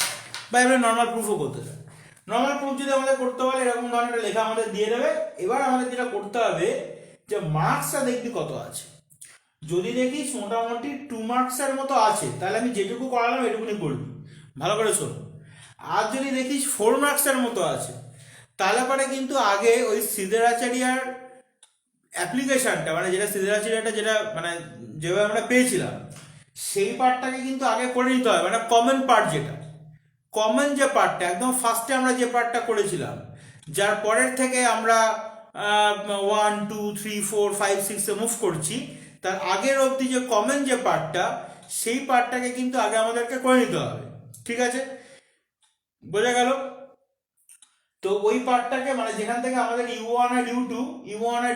বা এবার নর্মাল প্রুফও করতে চাই। নর্মাল প্রুফ যদি আমাদের করতে হয় এরকম ধরনের লেখা আমাদের দিয়ে দেবে। এবার আমাদের যেটা করতে হবে যে মার্কসটা দেখবি কত আছে। যদি দেখিস মোটামুটি 2 মার্কসের মতো আছে, তাহলে আমি যেটুকু করালাম এটুকুনি করবি, ভালো করে শোন। আর যদি দেখিস 4 মার্কসের মতো আছে, তাহলে পরে কিন্তু আগে ওই সিদেরাচারিয়ার অ্যাপ্লিকেশনটা, মানে যেটা সিদেরাচারিয়াটা যেটা মানে যেভাবে আমরা পেয়েছিলাম সেই পার্টটাকে কিন্তু আগে করে নিতে হয়, মানে কমন পার্ট, যেটা কমন যে পার্টটা একদম ফার্স্টে আমরা যে পার্টটা করেছিলাম, যার পরের থেকে আমরা 1 2 3 4 5 6 এ মুভ করছি, তার আগের অবধি যে কমন যে পার্টটা, সেই পার্টটাকে কিন্তু আগে আমাদেরকে করে নিতে হবে। ঠিক আছে, বোঝা গেল? তো ওই পার্টটাকে মানে যেখান থেকে আমাদের u1 আর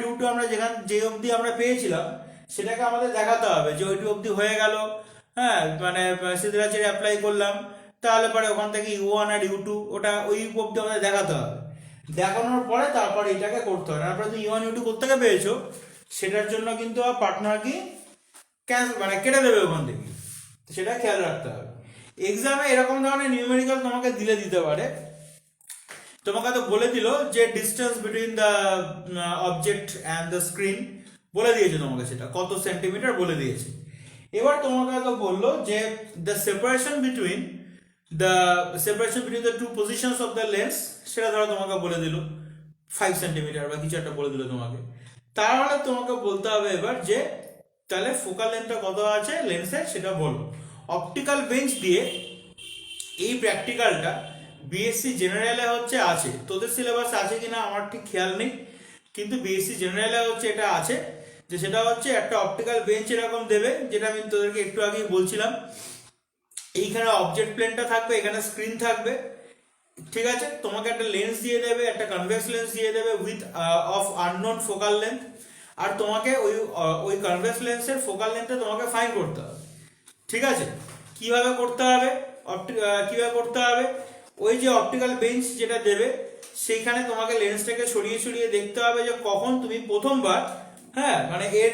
u2 আমরা যে অবধি আমরা পেয়েছিলাম সেটাকে আমাদের দেখাতে হবে যে ওইটি অবধি হয়ে গেল। হ্যাঁ, মানে সিদ্ধাচার্য অ্যাপ্লাই করলাম, তাহলে পরে ওখান থেকে u1 আর u2 ওটা ওই অবধি আমাদের দেখাতে হবে। দেখানোর পরে তারপরে এটাকে করতে হবে। তারপরে তুমি u1 u2 করতে পেয়েছো, সেটার জন্য কিন্তু পার্টনার কি মানে কেটে দেবে ওখান থেকে, সেটা খেয়াল রাখতে হবে। এক্সামে এরকম ধরনের নিউমেরিক্যাল তোমাকে দিতে পারে। তোমাকে তো বলে দিল যে distance between the object and the screen বলে দিয়েছে তোমাকে, সেটা কত সেন্টিমিটার বলে দিয়েছে। এবার তোমাকে তো বললো যে the separation between the two positions of the lens, সেটা ধরো তোমাকে বলে দিল 5 সেন্টিমিটার বা কিছু একটা বলে দিল তোমাকে। তাহলে তোমাকে বলতে হবে এবার যে তাহলে ফোকাল লেন্থটা কত আছে লেন্সের সেটা বলো। অপটিক্যাল বেঞ্চ দিয়ে এই প্র্যাকটিক্যালটা বিএসসি জেনারেলে হচ্ছে আছে, তোদের সিলেবাস আছে কিনা আমার ঠিক খেয়াল নেই, কিন্তু বিএসসি জেনারেলে হচ্ছে এটা আছে, যে সেটা হচ্ছে একটা অপটিক্যাল বেঞ্চ এরকম দেবে, যেটা আমি তোদেরকে একটু আগেই বলছিলাম। এইখানে অবজেক্ট প্লেনটা থাকবে, এখানে স্ক্রিন থাকবে। ঠিক আছে, তোমাকে একটা লেন্স দিয়ে দেবে, একটা কনভেক্স লেন্স দিয়ে দেবে with of unknown focal length, আর তোমাকে ওই কনভেক্স লেন্সের ফোকাল লেন্থটা তোমাকে ফাইন্ড করতে হবে। ঠিক আছে, কিভাবে করতে হবে? ওই যে অপটিক্যাল বেঞ্চ যেটা দেবে সেইখানে তোমাকে লেন্সটাকে সরিয়ে দেখতে হবে যে কখন তুমি প্রথমবার, হ্যাঁ, মানে এর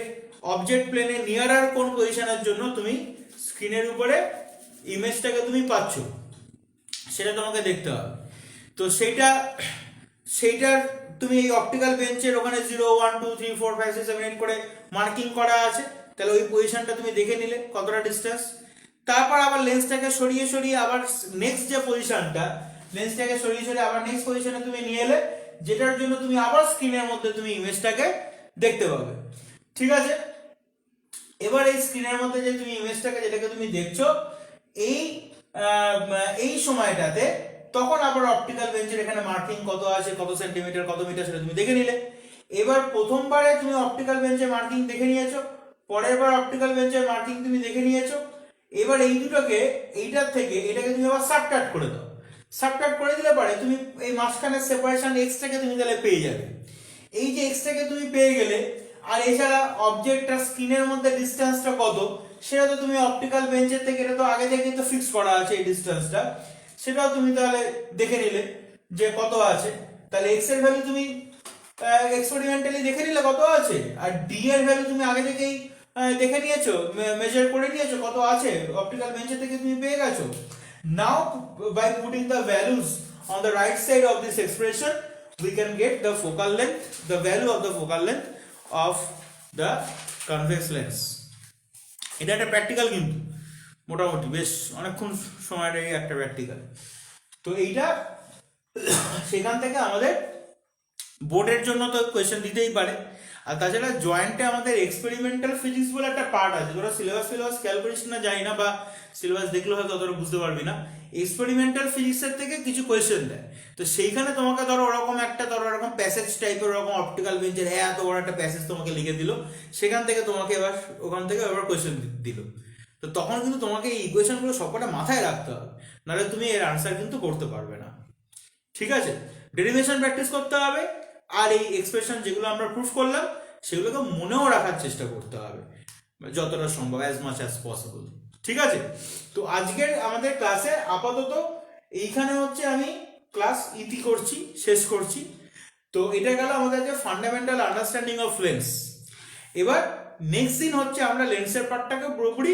অবজেক্ট প্লেনে নিয়ারার কোন পজিশনের জন্য তুমি স্ক্রিনের উপরে ইমেজটাকে তুমি পাচ্ছ সেটা তোমাকে দেখতে হবে। তো সেইটার তুমি এই অপটিক্যাল বেঞ্চের ওখানে 0 1 2 3 4 5 6 7 8 করে মার্কিং করা আছে, তাহলে ওই পজিশনটা তুমি দেখে নিলে কতটা ডিস্টেন্স। তারপর আবার লেন্সটাকে সরিয়ে সরিয়ে আবার নেক্সট যে পজিশনটা, লেন্সটাকে সরিয়ে সরিয়ে আবার নেক্সট পজিশনে তুমি নিয়ে এলে, যেটার জন্য তুমি আবার স্ক্রিনের মধ্যে তুমি ইমেজটাকে দেখতে পাবে। ঠিক আছে, এবার এই স্ক্রিনের মধ্যে যে তুমি ইমেজটাকে যেটাকে তুমি দেখছো এই সময়টাতে তখন আবার অপটিক্যাল বেঞ্চের এখানে মার্কিং কত আছে, কত সেন্টিমিটার কত মিটার সেটা তুমি দেখে নিলে। এবার প্রথমবারে তুমি অপটিক্যাল বেঞ্চের মার্কিং দেখে নিয়েছো, পরের বার অপটিক্যাল বেঞ্চের মার্কিং তুমি দেখে নিয়েছো। এবার এই দুটোকে এইটার থেকে এটাকে তুমি আবার সাবট্রাক্ট করে দাও। সাবট্রাক্ট করে দিলে পরে তুমি এই মাঝখানের সেপারেশন এক্সটাকে তুমি তাহলে পেয়ে যাবে। এই যে এক্সটাকে তুমি পেয়ে গেলে, আর এছাড়া অবজেক্টটা স্ক্রিনের মধ্যে ডিসটেন্সটা কত সেটা তো তুমি অপটিক্যাল বেঞ্চের থেকে, এটা তো আগে থেকে তো ফিক্স করা আছে এই ডিসটেন্সটা, সেটাও তুমি তাহলে দেখে নিলে যে কত আছে। তাহলে এক্স এর ভ্যালু তুমি এক্সপেরিমেন্টালি দেখে নিলে কত আছে, আর ডি এর ভ্যালু তুমি আগে থেকেই দেখে নিয়েছো, মেজার করে নিয়েছো কত আছে, অপটিক্যাল বেঞ্চের থেকে তুমি পেয়ে গেছো। নাও by putting the values on the right side of this expression we can get the focal length, the value of the focal length of the convex lens. এটা একটা প্র্যাকটিক্যাল, কিন্তু মোটামুটি বেশ অনেকক্ষণ সময়ের এই একটা প্র্যাকটিক্যাল। তো এইটা সেখান থেকে আমাদের বোর্ডের জন্য তো কোয়েশ্চেন দিতেই পারে। আর তাছাড়া জয়েন্টে আমাদের এক্সপেরিমেন্টাল ফিজিক্স বলে একটা পার্ট আছে, তোরা সিলেবাস খেয়াল করিস না জানি না, বা সিলেবাস দেখলে হয়তো অতটা বুঝতে পারবি না। এক্সপেরিমেন্টাল ফিজিক্সের থেকে কিছু কোয়েশ্চেন দেয়, তো সেইখানে তোমাকে ধরো ওরকম ওরকম প্যাসেজ টাইপের ওরকম অপটিক্যাল বেঞ্চের এত বড় একটা প্যাসেজ তোমাকে লিখে দিল, সেখান থেকে তোমাকে ওখান থেকে এবার কোয়েশ্চেন দিল। তো তখন কিন্তু তোমাকে এই ইকুয়েশনগুলো সবকটা মাথায় রাখতে হবে, নাহলে তুমি এর আনসার কিন্তু করতে পারবে না। ঠিক আছে, ডেরিভেশন প্র্যাকটিস করতে হবে, আর এই এক্সপ্রেশন যেগুলো আমরা প্রুফ করলাম সেগুলোকে মনেও রাখার চেষ্টা করতে হবে যতটা সম্ভব, অ্যাজ মাচ অ্যাজ পসিবল। ঠিক আছে, তো আজকের আমাদের ক্লাসে আপাতত এইখানে হচ্ছে আমি ক্লাস ইতি করছি, শেষ করছি। তো এটা গেল আমাদের যে ফান্ডামেন্টাল আন্ডারস্ট্যান্ডিং অফ লেন্স। এবার নেক্সট দিন হচ্ছে আমরা লেন্সের পার্টটাকে পুরোপুরি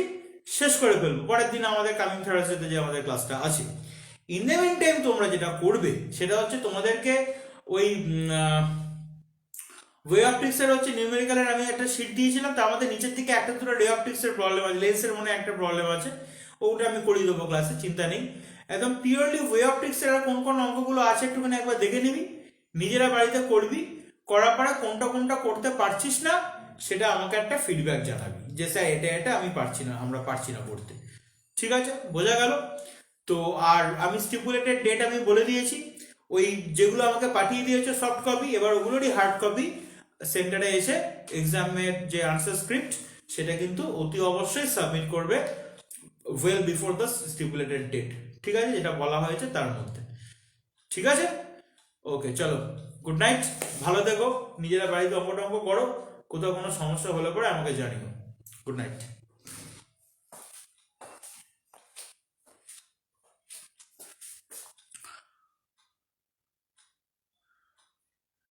শেষ করে ফেলবো, পরের দিন আমাদের কামিং থার্সডেতে যে আমাদের ক্লাসটা আছে। ইন দ্য মিন টাইম তোমরা যেটা করবে সেটা হচ্ছে তোমাদেরকে ওই ওয়ে অপটিক্সের হচ্ছে নিউমেরিক্যালের আমি একটা শিট দিয়েছিলাম, তার মধ্যে নিচের দিকে একটা দুটো রে অপটিক্সের প্রবলেম আছে, লেন্সের মনে একটা প্রবলেম আছে, ওটা আমি করিয়ে দেবো ক্লাসে, চিন্তা নেই। একদম পিওরলি ওয়ে অপটিক্সের আর কোন কোন অঙ্কগুলো আছে একটুখানি একবার দেখে নিবি, নিজেরা বাড়িতে করবি, করার পরে কোনটা কোনটা করতে পারছিস না সেটা আমাকে একটা ফিডব্যাক জানাবি, যে স্যার এটা আমি পারছি না, আমরা পারছি না করতে। ঠিক আছে, বোঝা গেল তো? আর আমি স্টিপুলেটেড ডেট আমি বলে দিয়েছি, ওই যেগুলো আমাকে পাঠিয়ে দিয়েছে সফট কপি, এবার ওগুলোরই হার্ড কপি সেন্টারে এসে এক্সামের যে আনসার স্ক্রিপ্ট সেটা কিন্তু অতি অবশ্যই সাবমিট করবে well before the stipulated date. ঠিক আছে, যেটা বলা হয়েছে তার মধ্যে। ঠিক আছে, ওকে, চলো, গুড নাইট, ভালো থেকো, নিজেরা বাড়িতে অঙ্ক টঙ্ক করো, কোথাও কোনো সমস্যা হলে পরে আমাকে জানিও। Good night.